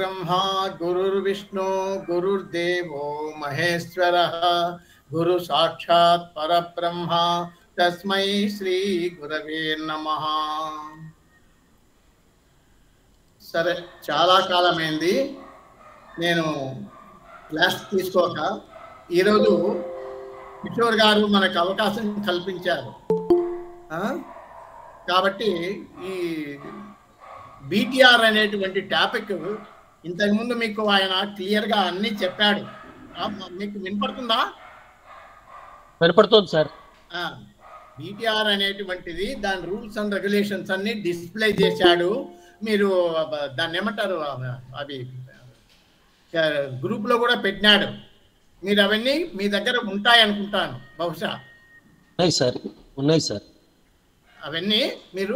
ब्रह्मा गुरुर्विष्णु गुरुर्देवो महेश्वरः गुरु साक्षात् परब्रह्मा तस्मै श्री गुरवे नमः। సరే, చాలా కాలమైంది నేను క్లాస్ తీసుకోక. ఈరోజు కిషోర్ గారు మనకు అవకాశం కల్పించారు కాబట్టి ఈ బీటీఆర్ అనేటువంటి టాపిక్ ఇంతకుముందు మీకు ఆయన క్లియర్గా అన్నీ చెప్పాడు. మీకు వినపడుతుందా? వినపడుతుంది సార్. బీటీఆర్ అనేటువంటిది దాని రూల్స్ అండ్ రెగ్యులేషన్స్ అన్ని డిస్ప్లే చేశాడు. మీరు దాన్ని ఏమంటారు, అవి గ్రూప్లో కూడా పెట్టినాడు. మీరు అవన్నీ మీ దగ్గర ఉంటాయి అనుకుంటాను, బహుశా. ఉన్నాయి సార్, ఉన్నాయి సార్. అవన్నీ మీరు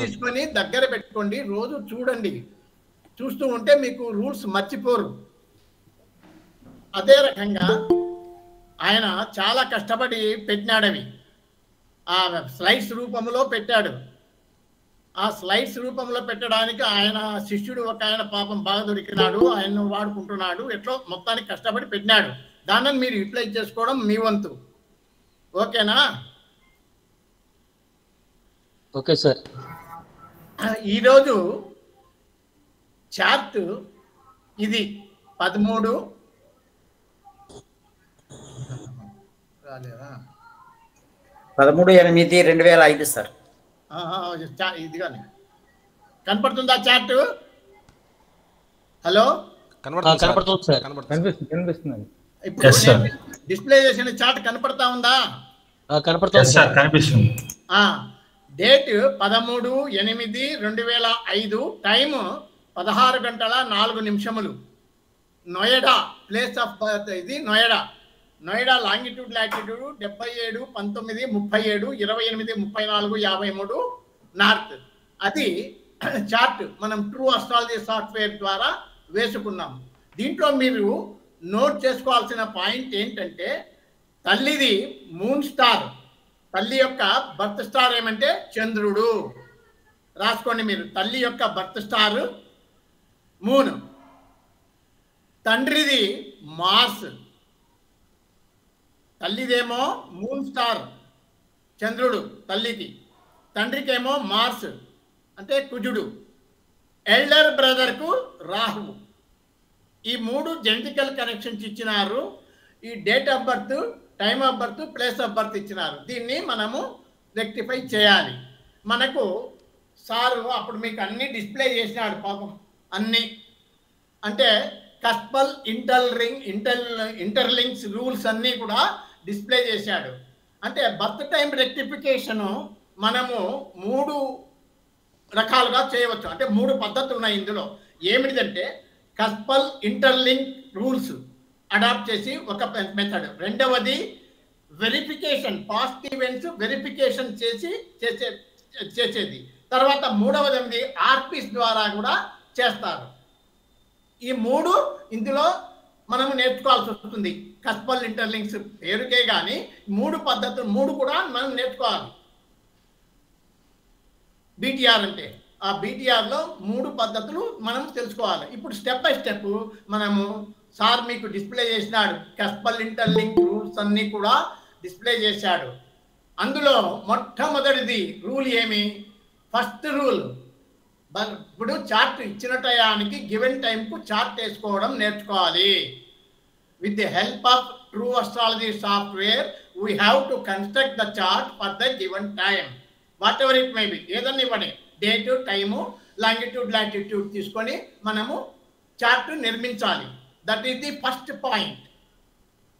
తీసుకొని దగ్గర పెట్టుకోండి, రోజు చూడండి. చూస్తూ ఉంటే మీకు రూల్స్ మర్చిపోరు. అదే రకంగా ఆయన చాలా కష్టపడి పెట్టినాడు. అవి ఆ స్లైడ్స్ రూపంలో పెట్టాడు. ఆ స్లైడ్స్ రూపంలో పెట్టడానికి ఆయన శిష్యుడు ఒక ఆయన పాపం బాగా దొరికినాడు, ఆయన వాడుకుంటున్నాడు. ఎట్లా మొత్తానికి కష్టపడి పెట్టినాడు. దానిని మీరు యూటిలైజ్ చేసుకోవడం మీ వంతు. ఓకేనా? Okay sir. ఈరోజు చార్ట్ ఇది 13 13/8/2005 సార్. ఇది కానీ కనపడుతుందా చార్ట్? హలో, కనపడుతుంది సార్. కనిపిస్తుంది. ఇప్పుడు డిస్ప్లే చేసిన చార్ట్ కనపడతా ఉందా? కనపడుతుంది సార్, కనిపిస్తుంది. Date 13/8/2005, time 16:04. Noida place of birth ఇది Noida. Noida longitude latitude 77 19 37 28 34 53 north. అది చార్ట్ మనం ట్రూ అస్ట్రాలజీ సాఫ్ట్వేర్ ద్వారా వేసుకున్నాం. దీంట్లో మీరు నోట్ చేసుకోవాల్సిన పాయింట్ ఏంటంటే, తల్లిది మూన్ స్టార్. తల్లి యొక్క బర్త్ స్టార్ ఏమంటే చంద్రుడు. రాసుకోండి మీరు. తల్లి యొక్క బర్త్ స్టార్ మూన్. తండ్రిది మార్స్. తల్లిదేమో మూన్ స్టార్ చంద్రుడు తల్లికి, తండ్రికేమో మార్స్ అంటే కుజుడు. ఎల్డర్ బ్రదర్కు రాహువు. ఈ 3 జెనెటికల్ కనెక్షన్స్ ఇచ్చినారు. ఈ date of birth, time of birth, place of birth ఇచ్చినారు. దీన్ని మనము రెక్టిఫై చేయాలి. మనకు సారు అప్పుడు మీకు అన్నీ డిస్ప్లే చేసినాడు పాపం. అన్నీ అంటే కస్పల్ ఇంటర్లింక్స్ రూల్స్ అన్నీ కూడా డిస్ప్లే చేశాడు. అంటే బర్త్ టైం రెక్టిఫికేషను మనము 3 రకాలుగా చేయవచ్చు. అంటే 3 పద్ధతులు ఉన్నాయి ఇందులో. ఏమిటంటే కస్పల్ ఇంటర్లింక్ రూల్స్ అడాప్ట్ చేసి ఒక మెథడ్. రెండవది వెరిఫికేషన్, పాస్ట్ ఈవెంట్స్ వెరిఫికేషన్ చేసేది. తర్వాత మూడవది ఆర్పిస్ ద్వారా కూడా చేస్తారు. ఈ 3 ఇందులో మనము నేర్చుకోవాల్సి వస్తుంది. కస్పల్ ఇంటర్లింక్స్ పేరుకే కానీ 3 పద్ధతులు 3 కూడా మనం నేర్చుకోవాలి. బీటీఆర్ అంటే ఆ బీటీఆర్లో 3 పద్ధతులు మనం తెలుసుకోవాలి. ఇప్పుడు స్టెప్ బై స్టెప్ మనము సార్ మీకు డిస్ప్లే చేసినాడు. కస్పల్ ఇంటర్లింక్ రూల్స్ అన్నీ కూడా డిస్ప్లే చేశాడు. అందులో మొట్టమొదటిది రూల్ ఏమి? ఫస్ట్ రూల్, ఇప్పుడు చార్ట్ ఇచ్చిన టయానికి గివెన్ టైంకు చార్ట్ వేసుకోవడం నేర్చుకోవాలి. With the help of true astrology software we have to construct the chart for the given time, what ever it may be. ఏదన్నా ఇవ్వండి, డేటు, టైము, లాంగిట్యూడ్ లాటిట్యూడ్ తీసుకొని మనము చార్ట్ నిర్మించాలి. That is the first point.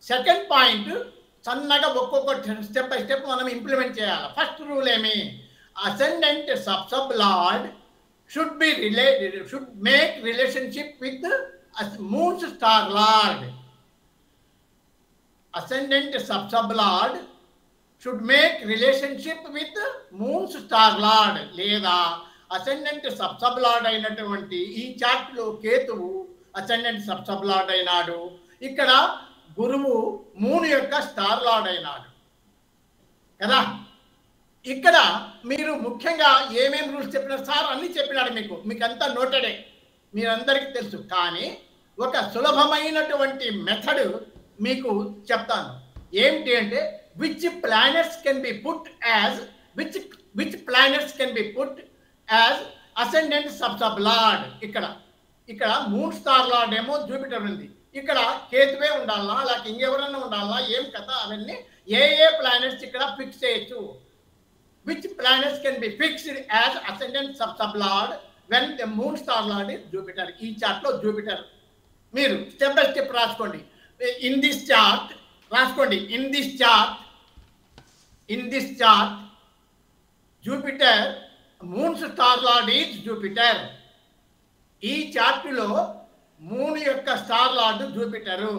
Second point, సన్నగా ఒక్కొక్క step by step మనం implement చేయాలి. First rule ఏమి? Ascendant sub lord should make relationship with moon's star lord. Ascendant sub lord should make relationship with moon's star lord. లేదా ascendant sub lord అయినటువంటి ఈ chart లో కేతువు అసెండెంట్ సబ్ లార్డ్ అయినాడు. ఇక్కడ గురువు మూన్ యొక్క స్టార్ లార్డ్ అయినాడు కదా. ఇక్కడ మీరు ముఖ్యంగా ఏమేమి రూల్స్ చెప్పినారు సార్? అన్నీ చెప్పినాడు మీకు. మీకంతా నోటెడే. మీరందరికీ తెలుసు. కానీ ఒక సులభమైనటువంటి మెథడ్ మీకు చెప్తాను. ఏంటి అంటే which planets can be put as which planets can be put as ascendant sub lord. ఇక్కడ మూన్ స్టార్ లార్డ్ ఏమో జూపిటర్ ఉంది, ఇక్కడ కేతువే ఉండాలనా లేక ఇంకెవరన్నా ఉండాలనా ఏం కథ అవన్నీ ఏ ప్లానెట్స్ ఇక్కడ ఫిక్స్ చేయొచ్చు. Which planets can be fixed as ascendant sub lord when the moon star lord is Jupiter. ఈ చార్ట్ లో జూపిటర్ మీరు స్టెప్ బై స్టెప్ రాసుకోండి. ఇన్ దిస్ చార్ట్ రాసుకోండి. In this chart Jupiter moon star lord is Jupiter. ఈ చార్టులో moon యొక్క star lord Jupiter.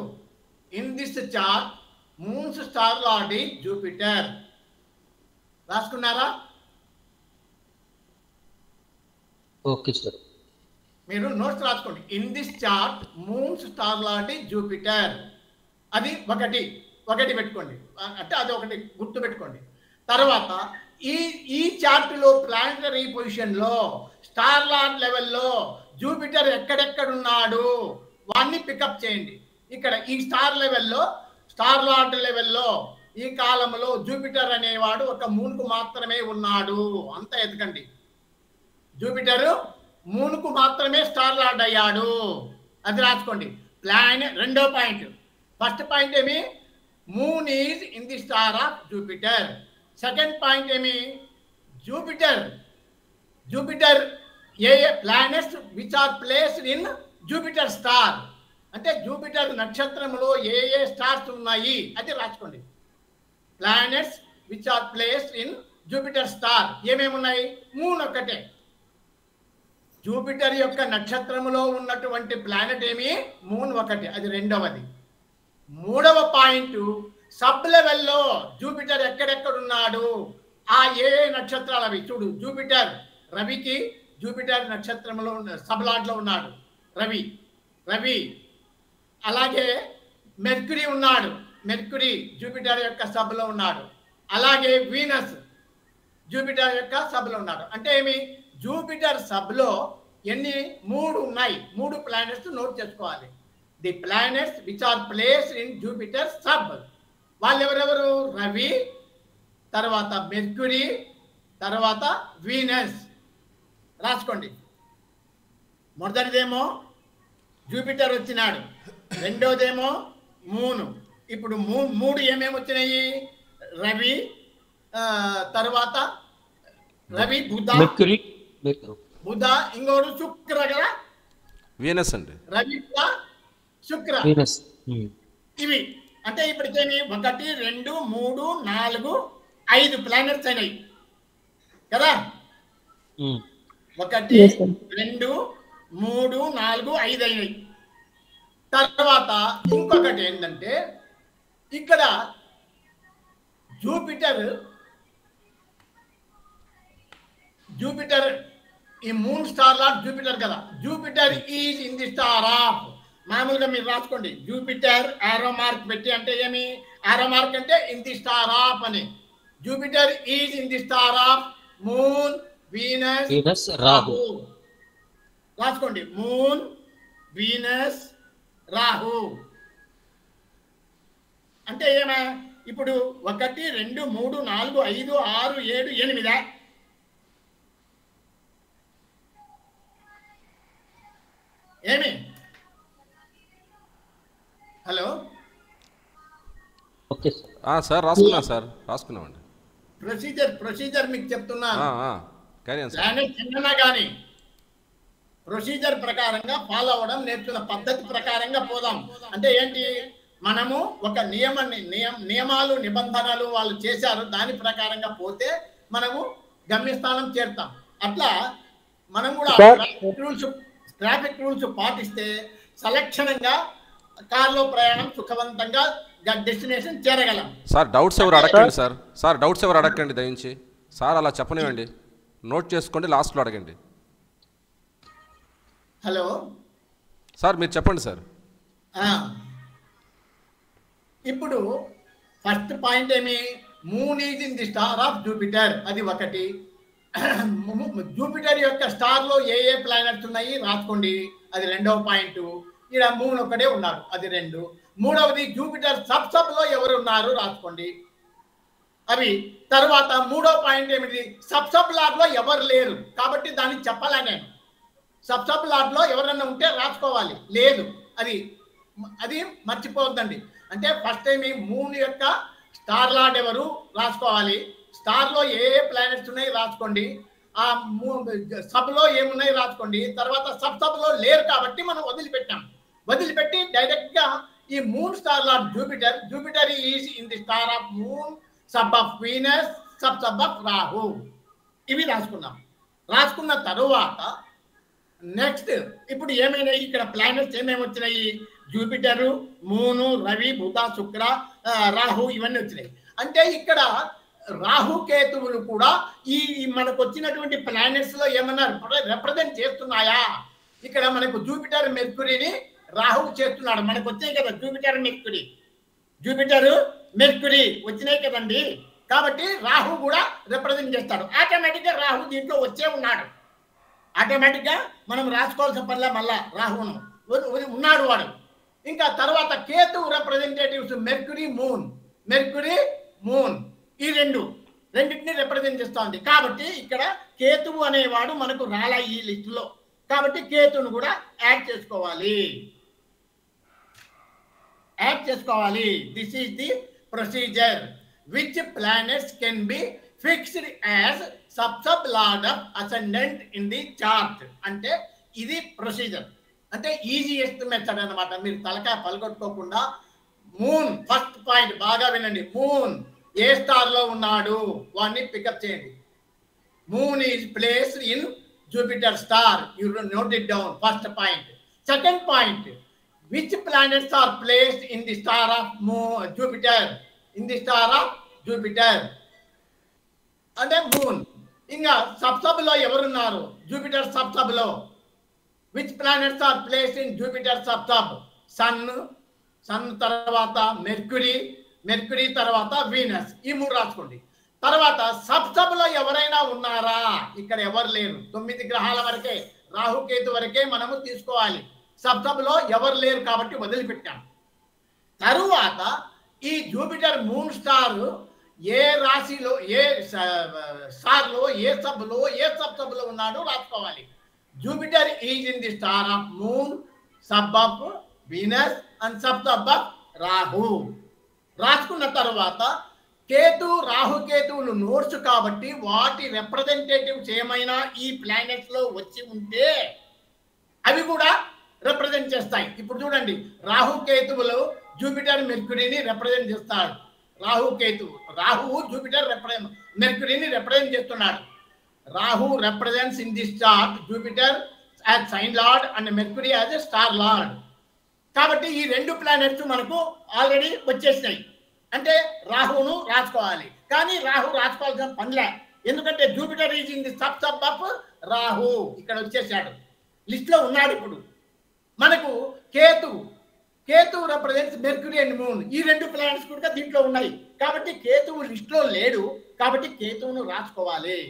In this chart moon's star lord is Jupiter. రాసుకున్నారా? Okay sir. మీరు notes రాసుకోండి. In this chart moon's star lord is Jupiter. అది ఒకటి పెట్టుకోండి, అంటే అది ఒకటి గుర్తు పెట్టుకోండి. తర్వాత ఈ చార్టులో ప్లానటరీ పొజిషన్లో స్టార్ లార్డ్ లెవెల్లో జూపిటర్ ఎక్కడెక్కడున్నాడు వాన్ని పికప్ చేయండి. ఇక్కడ ఈ స్టార్ లార్డ్ లెవెల్లో ఈ కాలంలో జూపిటర్ అనేవాడు ఒక మూన్కు మాత్రమే ఉన్నాడు. అంత ఎతకండి. జూపిటర్ మూన్కు మాత్రమే స్టార్ లార్డ్ అయ్యాడు. అది రాసుకోండి. రెండో పాయింట్. ఫస్ట్ పాయింట్ ఏమి? Moon is in the star of Jupiter. Second point ఏమి? జూపిటర్ ఏ planets which are placed in Jupiter star. అంటే జూపిటర్ నక్షత్రంలో ఏ స్టార్స్ ఉన్నాయి అది రాసుకోండి. Planets which are placed in Jupiter star ఏమేమి ఉన్నాయి? మూన్ ఒక్కటే. జూపిటర్ యొక్క నక్షత్రంలో ఉన్నటువంటి ప్లానెట్ ఏమి? మూన్ ఒకటి. అది రెండవది. మూడవ పాయింట్ సబ్ లెవెల్లో జూపిటర్ ఎక్కడెక్కడున్నాడు, ఆ ఏ నక్షత్రాలు అవి చూడు. రవికి జూపిటర్ నక్షత్రంలో సబ్ లార్డ్లో ఉన్నాడు రవి. అలాగే మెర్క్యూరీ ఉన్నాడు. మెర్క్యూరీ జూపిటర్ యొక్క సబ్లో ఉన్నాడు. అలాగే వీనస్ జూపిటర్ యొక్క సబ్లో ఉన్నాడు. అంటే ఏమి? జూపిటర్ సబ్లో ఎన్ని? 3 ఉన్నాయి. 3 ప్లానెట్స్ నోట్ చేసుకోవాలి. The planets which are placed in Jupiter sub. వాళ్ళు ఎవరెవరు? రవి, తర్వాత మెర్క్యూరీ, తర్వాత వీనస్. రాసుకోండి. మొదటిదేమో జూపిటర్ వచ్చినాడు, రెండోదేమో మూను. ఇప్పుడు 3 ఏమేమి వచ్చినాయి? రవి, తర్వాత రవి, బుధ, ఇంకోడు శుక్ర కదా, వీనస్ అండి. రవి, బుధ, శుక్ర. ఇవి అంటే ఇప్పటికేమి 1 2 3 4 5 ప్లానెట్స్ అయినాయి కదా. 1 2 3 4 5 అయినాయి. తర్వాత ఇంకొకటి ఏంటంటే ఇక్కడ జూపిటర్ ఈ మూన్ స్టార్ లార్డ్ జూపిటర్ కదా. Jupiter is in the star of. మామూలుగా మీరు రాసుకోండి. జూపిటర్ ఆరో మార్క్ పెట్టి, అంటే ఏమి? ఆరో మార్క్ అంటే ఇన్ ది స్టార్ ఆఫ్ అని. Jupiter is in the star of moon, Venus, Rahu. రాసుకోండి. Moon, Venus, Rahu. అంటే ఏమా? ఇప్పుడు 1 2 3 4 5 6 7 8 ఏమి? Hello sir రాసుకున్నామండి. ప్రొసీజర్ మీకు చెప్తున్నాను. కానీ ప్రొసీజర్ ప్రకారంగా ఫాలో అవ్వడం నేర్చుకున్న పద్ధతి ప్రకారంగా పోదాం. అంటే ఏంటి? మనము ఒక నియమాలు నిబంధనలు వాళ్ళు చేశారు, దాని ప్రకారంగా పోతే మనము గమ్యస్థానం చేరుతాం. అట్లా మనం కూడా ట్రాఫిక్ రూల్స్ పాటిస్తే సలక్షణంగా కార్లో ప్రయాణం సుఖవంతంగా డెస్టినేషన్ చేరగలం. సార్ డౌట్స్ ఎవరు అడగండి దయించి. సార్ అలా చెప్పనివ్వండి, నోట్ చేసుకోండి, లాస్ట్లో అడగండి. హలో సార్ మీరు చెప్పండి సార్. ఇప్పుడు ఫస్ట్ పాయింట్ ఏమి? Moon is in the star of Jupiter. అది ఒకటి. జూపిటర్ యొక్క స్టార్ లో ఏ ప్లానెట్స్ ఉన్నాయి రాసుకోండి. అది రెండవ పాయింట్. ఇక్కడ మూన్ ఒకటే ఉన్నాడు, అది 2. మూడవది జూపిటర్ సబ్ లో ఎవరు ఉన్నారు రాసుకోండి అవి. తర్వాత మూడో పాయింట్ ఏమిటి, సబ్ లార్డ్ లో ఎవరు లేరు కాబట్టి దాన్ని చెప్పాలా నేను. సబ్ లార్డ్ లో ఎవరైనా ఉంటే రాసుకోవాలి, లేదు అది మర్చిపోవద్దండి. అంటే ఫస్ట్ టైం ఈ మూన్ యొక్క స్టార్ లార్డ్ ఎవరు రాసుకోవాలి, స్టార్ లో ఏ ప్లానెట్స్ ఉన్నాయి రాసుకోండి, ఆ సబ్లో ఏమున్నాయి రాసుకోండి. తర్వాత సబ్ లో లేరు కాబట్టి మనం వదిలిపెట్టి డైరెక్ట్ గా ఈ moon star lord Jupiter is in the star of moon, sub of Venus, sub of Rahu. ఇవి రాసుకున్న తరువాత నెక్స్ట్ ఇప్పుడు ఏమైనా ఇక్కడ ప్లానెట్స్ ఏమేమి వచ్చినాయి, జూపిటరు, మూను, రవి, బుధ, శుక్ర, రాహు ఇవన్నీ వచ్చినాయి. అంటే ఇక్కడ రాహు కేతువులు కూడా ఈ మనకు వచ్చినటువంటి ప్లానెట్స్ లో ఏమన్నా రిప్రజెంట్ చేస్తున్నాయా. ఇక్కడ మనకు జూపిటర్ మెర్క్యూరీని రాహు చేస్తున్నాడు, మనకు వచ్చాయి కదా జూపిటర్ మెర్క్యూరీ వచ్చినాయి కదండి. కాబట్టి రాహు కూడా రిప్రజెంట్ చేస్తాడు. ఆటోమేటిక్ గా రాహు దీంట్లో వచ్చే ఉన్నాడు, ఆటోమేటిక్ గా మనం రాసుకోవాల్సిన పనిలా మళ్ళా రాహును ఉన్నాడు వాడు. ఇంకా తర్వాత కేతు రిప్రజెంటేటివ్స్ మెర్క్యూరీ మూన్ ఈ రెండింటిని రిప్రజెంట్ చేస్తా ఉంది. కాబట్టి ఇక్కడ కేతువు అనేవాడు మనకు రాలా ఈ లిస్టులో, కాబట్టి కేతువును కూడా యాడ్ చేసుకోవాలి. This is the procedure which planets can be fixed as sub lord of ascendant in the chart. అంటే ఇది ప్రొసీజర్, అంటే ఈజియెస్ట్ మెథడ్ అన్నమాట. మీరు తలకాయ పలగొట్టుకోకుండా మూన్ ఫస్ట్ పాయింట్ బాగా వినండి, మూన్ ఏ స్టార్ లో ఉన్నాడు వాడిని పికప్ చేయండి. Moon is placed in Jupiter star, you note it down, first point. Second point, which planets are placed in the star of Jupiter, అంటే మూన్. ఇంకా సబ్ లో ఎవరున్నారు, జూపిటర్ సబ్ లో which planets are placed in Jupiter sub, sun తర్వాత Mercury తర్వాత Venus, ఈ 3 రాసుకోండి. తర్వాత సబ్ లో ఎవరైనా ఉన్నారా, ఇక్కడ ఎవరు లేరు. 9 గ్రహాల వరకే, రాహుకేతు వరకే మనము తీసుకోవాలి. సబ్ లో ఎవరు లేరు కాబట్టి వదిలిపెట్టాం. తరువాత ఈ జూపిటర్ మూన్ స్టార్ ఏ రాశిలో, ఏ స్టార్లో, ఏ సబ్లో ఉన్నాడో రాసుకోవాలి. Jupiter is in the star of moon, sub of Venus and sub of Rahu. రాసుకున్న తర్వాత రాహుకేతువులు నోట్స్ కాబట్టి వాటి రిప్రజెంటేటివ్స్ ఏమైనా ఈ ప్లానెట్స్ లో వచ్చి ఉంటే అవి కూడా రిప్రజెంట్ చేస్తాయి. ఇప్పుడు చూడండి, రాహుకేతువులు జూపిటర్ మెర్క్యూరీని రిప్రజెంట్ చేస్తాడు. రాహువు జూపిటర్ మెర్క్యూరీని రిప్రజెంట్ చేస్తున్నాడు. Rahu represents in the chart Jupiter as sign lord and Mercury as a star lord. కాబట్టి ఈ 2 ప్లానెట్స్ మనకు ఆల్రెడీ వచ్చేసినాయి. అంటే రాహును రాసుకోవాలి, కానీ రాహు రాసుకోవాల్సిన పనిలే, ఎందుకంటే Jupiter is in the sub of Rahu, ఇక్కడ వచ్చేసాడు, లిస్ట్ లో ఉన్నాడు. ఇప్పుడు మనకు కేతువు రిప్రజెంట్స్ మెర్క్యూరీ అండ్ మూన్, ఈ 2 ప్లానెట్స్ కూడా దీంట్లో ఉన్నాయి. కాబట్టి కేతువు లిస్ట్ లో లేడు, కాబట్టి కేతువును రాసుకోవాలి.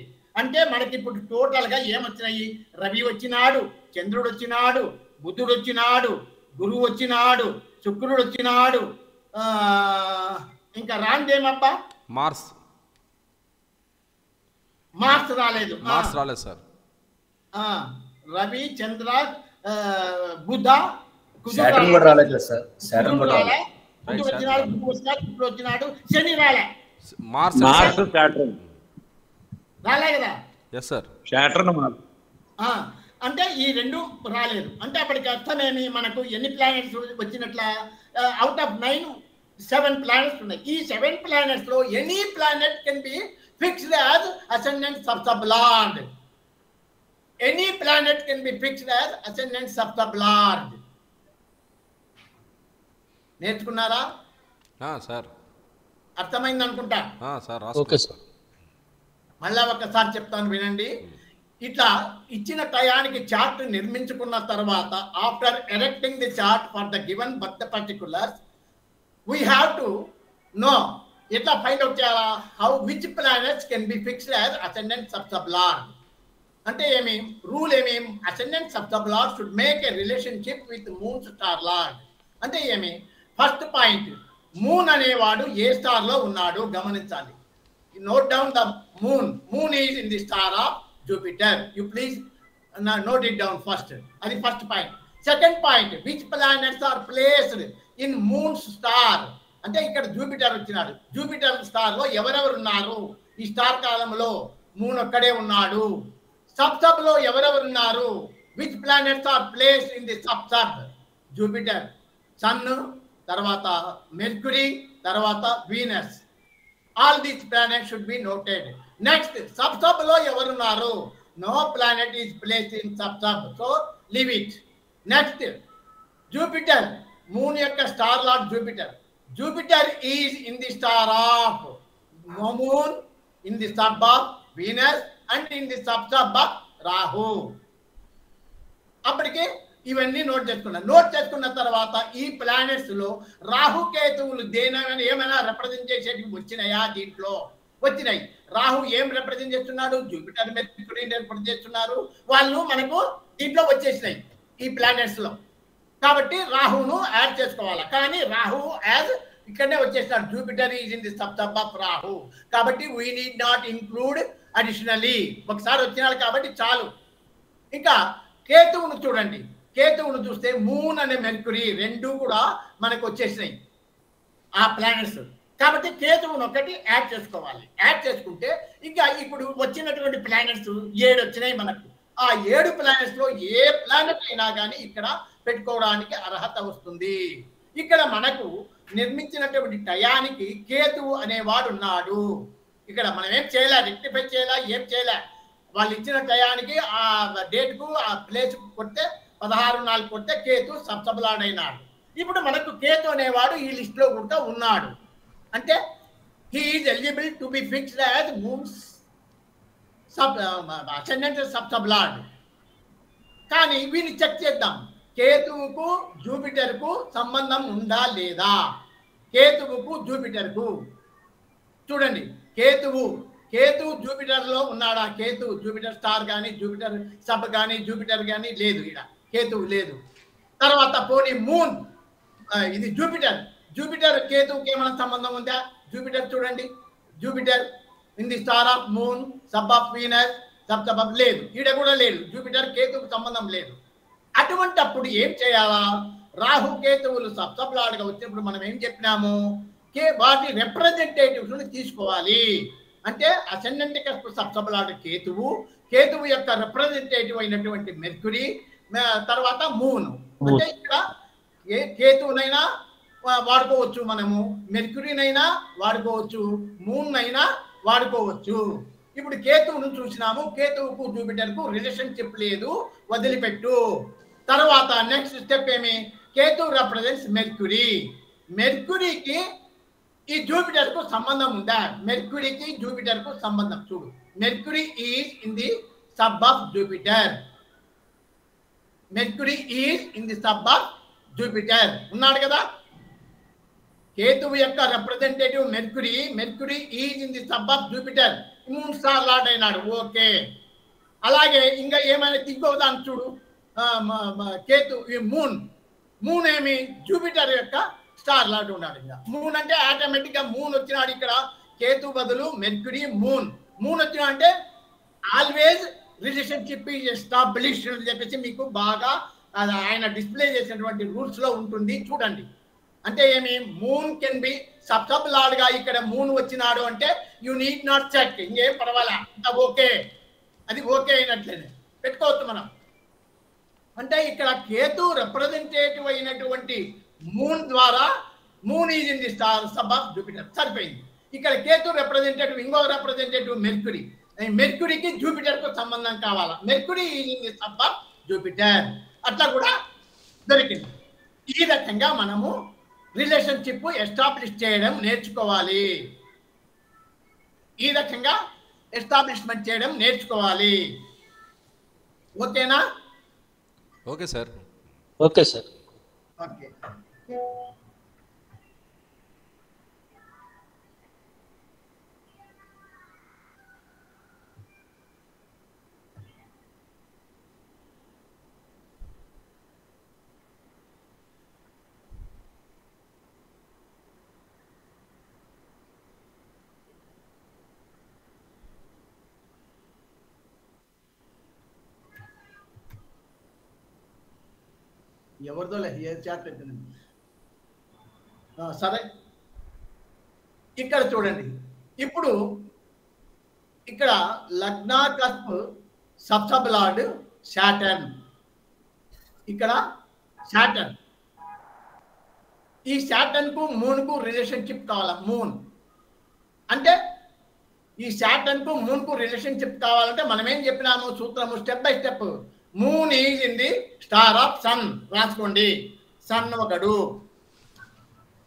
అంటే మనకి ఇప్పుడు టోటల్ గా ఏమొచ్చినాయి, రవి వచ్చినాడు, చంద్రుడు వచ్చినాడు, బుధుడు వచ్చినాడు, గురువు వచ్చినాడు, శుక్రుడు వచ్చినాడు, ఇంకా రాందేమబ్బా మార్స్ రాలేదు సార్. రవి, చంద్ర, బుధ, వచ్చినాడు, శని రాలే కదా. అంటే ఈ 2 రాలేదు. అంటే అప్పటికి అర్థమేమి, మనకు ఎన్ని ప్లానెట్స్ వచ్చినట్ల, అవుట్ ఆఫ్ 9 7 ప్లానెట్స్ ఉన్నాయి. ఈ 7 ప్లానెట్స్ లో any planet can be fixed as ascendant sub lord. Any planet can be fixed as ascendant sub lord. నేర్చుకున్నారా సార్? అర్థమైంది అనుకుంటా సార్. Okay sir. మళ్ళా ఒకసారి చెప్తాను వినండి. ఇట్లా ఇచ్చిన టయానికి చార్ట్ నిర్మించుకున్న తర్వాత after erecting the chart for the given birth particulars we have to know ఎట్లా ఫైండ్ అవుట్ చేయాలా, how which planets can be fixed as ascendant sub lord. అంటే ఏమి రూల్ ఏమి ascendant sub lord should make a relationship with moon star lord. అంటే ఏమి first point, moon అనేవాడు ఏ star లో ఉన్నాడు గమనించాలి. Note down the moon. Moon is in the star of Jupiter. You please note it down first. అది first point. Second point, which planets are placed in moon's star. అంటే ఇక్కడ Jupiter వచ్చినాడు. Jupiter star లో ఎవరెవరు ఉన్నారు ఈ star కాలంలో? Moon ఒక్కడే ఉన్నాడు. సబ్ లో ఎవరెవరు ఉన్నారు? Which planets are place in the sub? Jupiter, sun, తర్వాత మెర్క్యూరీ, తర్వాత Venus. All these planets should be noted. Next, sub లో ఎవరున్నారు? No planet is place in sub, so leave it. Next, Jupiter, moon యొక్క star lord Jupiter. Jupiter is in the star of moon, in the sub of Venus and in the sub of Rahu. అప్పటికి ఇవన్నీ note చేసుకున్నాను. Note చేసుకున్న తర్వాత ఈ planets లో రాహుకేతువులు దేనైనా ఏమైనా రిప్రజెంట్ చేసేటివి వచ్చినాయా? దీంట్లో వచ్చినాయి. రాహు ఏం రిప్రజెంట్ చేస్తున్నాడు? జూపిటర్, మెర్క్యూరీ రిప్రజెంట్ చేస్తున్నారు. వాళ్ళు మనకు దీంట్లో వచ్చేసినాయి ఈ ప్లానెట్స్ లో. కాబట్టి రాహును యాడ్ చేసుకోవాలి. కానీ రాహు యాజ్ ఇక్కడనే వచ్చేసినాడు. Jupiter is in the sub of Rahu. కాబట్టి we need not include additionally. ఒకసారి వచ్చినాడు కాబట్టి చాలు. ఇంకా కేతువును చూడండి. కేతువును చూస్తే మూన్ అనే మెర్క్యూరీ రెండు కూడా మనకు వచ్చేసినాయి ఆ ప్లానెట్స్. కాబట్టి కేతువును ఒకటి యాడ్ చేసుకోవాలి. యాడ్ చేసుకుంటే ఇంకా ఇప్పుడు వచ్చినటువంటి ప్లానెట్స్ 7 వచ్చినాయి మనకు. ఆ 7 ప్లానెట్స్ లో ఏ ప్లానెట్ అయినా కానీ ఇక్కడ పెట్టుకోవడానికి అర్హత వస్తుంది. ఇక్కడ మనకు నిర్మించినటువంటి టయానికి కేతువు అనేవాడు ఉన్నాడు. ఇక్కడ మనం ఏం చేయలే, రెక్టిఫై చేయలే, ఏం చేయలే. వాళ్ళు ఇచ్చిన టయానికి ఆ డేట్కు ఆ ప్లేస్ కొడితే 16/4 కొడితే కేతు సబ్సబలాడ్ అయినాడు. ఇప్పుడు మనకు కేతు అనేవాడు ఈ లిస్ట్ లో కూడా ఉన్నాడు. అంటే he is eligible to be fixed as moon's ascendant sub sub lord. కానీ వీళ్ళు చెక్ చేద్దాం, కేతువుకు జూపిటర్కు సంబంధం ఉందా లేదా? కేతువుకు జూపిటర్కు చూడండి. కేతువు జూపిటర్ లో ఉన్నాడా? కేతు జూపిటర్ స్టార్ కానీ జూపిటర్ సబ్ కానీ జూపిటర్ కానీ లేదు. ఇక్కడ కేతువు లేదు. తర్వాత పోనీ మూన్, ఇది జూపిటర్ కేతువుకి ఏమైనా సంబంధం ఉందా? జూపిటర్ చూడండి, Jupiter in the star of moon, sub of Venus, sub of లేదు. ఈడ కూడా లేదు. జూపిటర్ కేతువుకు సంబంధం లేదు. అటువంటి అప్పుడు ఏం చేయాలా? రాహు కేతువులు సబ్లాడ్గా వచ్చినప్పుడు మనం ఏం చెప్పినాము? వాటి రిప్రజెంటేటివ్స్ తీసుకోవాలి. అంటే అసెండెంట్ సబ్లాడ్ కేతువు యొక్క రిప్రజెంటేటివ్ అయినటువంటి మెర్క్యూరీ, తర్వాత మూన్. అంటే ఇక్కడ కేతువునైనా వాడుకోవచ్చు, మనము మెర్క్యూరీనైనా వాడుకోవచ్చు, మూన్ అయినా వాడుకోవచ్చు. ఇప్పుడు కేతువును చూసినాము. కేతువుకు జూపిటర్కు రిలేషన్షిప్ లేదు, వదిలిపెట్టు. తర్వాత నెక్స్ట్ స్టెప్ ఏమి? Ketu represents mercury. మెర్క్యూరీకి ఈ జూపిటర్కు సంబంధం ఉందా? మెర్క్యూరీకి జూపిటర్కు సంబంధం చూడు. Mercury is in the sub of Jupiter. Mercury is in the sub of Jupiter ఉన్నాడు కదా. కేతువు యొక్క representative mercury is in the sub of Jupiter. Moon star lord అయినాడు. ఓకే. అలాగే ఇంకా ఏమైనా ఇంకోదాన్ని చూడు. కేతు మూన్ ఏమి? జూపిటర్ యొక్క స్టార్ లార్డ్ ఉన్నాడు. ఇంకా మూన్ అంటే ఆటోమేటిక్ గా మూన్ వచ్చినాడు. ఇక్కడ కేతు బదులు మెర్క్యూరీ, మూన్ వచ్చినా అంటే ఆల్వేజ్ రిలేషన్షిప్ ఈజ్ ఎస్టాబ్లిష్డ్ అని చెప్పేసి మీకు బాగా ఆయన డిస్ప్లే చేసినటువంటి రూల్స్ లో ఉంటుంది. చూడండి. అంటే ఏమి? Moon can be sub lord గా ఇక్కడ మూన్ వచ్చినాడు అంటే యు నీడ్ నాట్ చెక్, ఇంకేం పర్వాలా, ఓకే, అది ఓకే అయినట్లేనే పెట్టుకోవచ్చు మనం. అంటే ఇక్కడ కేతు రిప్రజెంటేటివ్ అయినటువంటి మూన్ ద్వారా moon is in the star sub of Jupiter, సరిపోయింది. ఇక్కడ కేతు రిప్రజెంటేటివ్, ఇంకో రిప్రజెంటేటివ్ మెర్క్యూరీకి జూపిటర్కు సంబంధం కావాలా. Mercury is in the sub of Jupiter. అట్లా కూడా దొరికింది. ఈ రకంగా మనము రిలేషన్షిప్ ఎస్టాబ్లిష్ చేయడం నేర్చుకోవాలి. ఈ రకంగా ఎస్టాబ్లిష్మెంట్ చేయడం నేర్చుకోవాలి. ఓకేనా? Okay sir. Okay sir. Okay. ఎవరిదోలే ఏ చాట్ పెట్టింది. సరే ఇక్కడ చూడండి. ఇప్పుడు ఇక్కడ lagna cusp sub lord Saturn. ఇక్కడ శాటర్న్, ఈ శాటర్న్ కు మూన్ కు రిలేషన్షిప్ కావాలా? మూన్ అంటే ఈ శాటర్న్ కు మూన్ కు రిలేషన్షిప్ కావాలంటే మనం ఏం చెప్పినాము సూత్రము? Step by step. Moon is in the star of sun. రాసుకోండి, సన్ ఒకడు.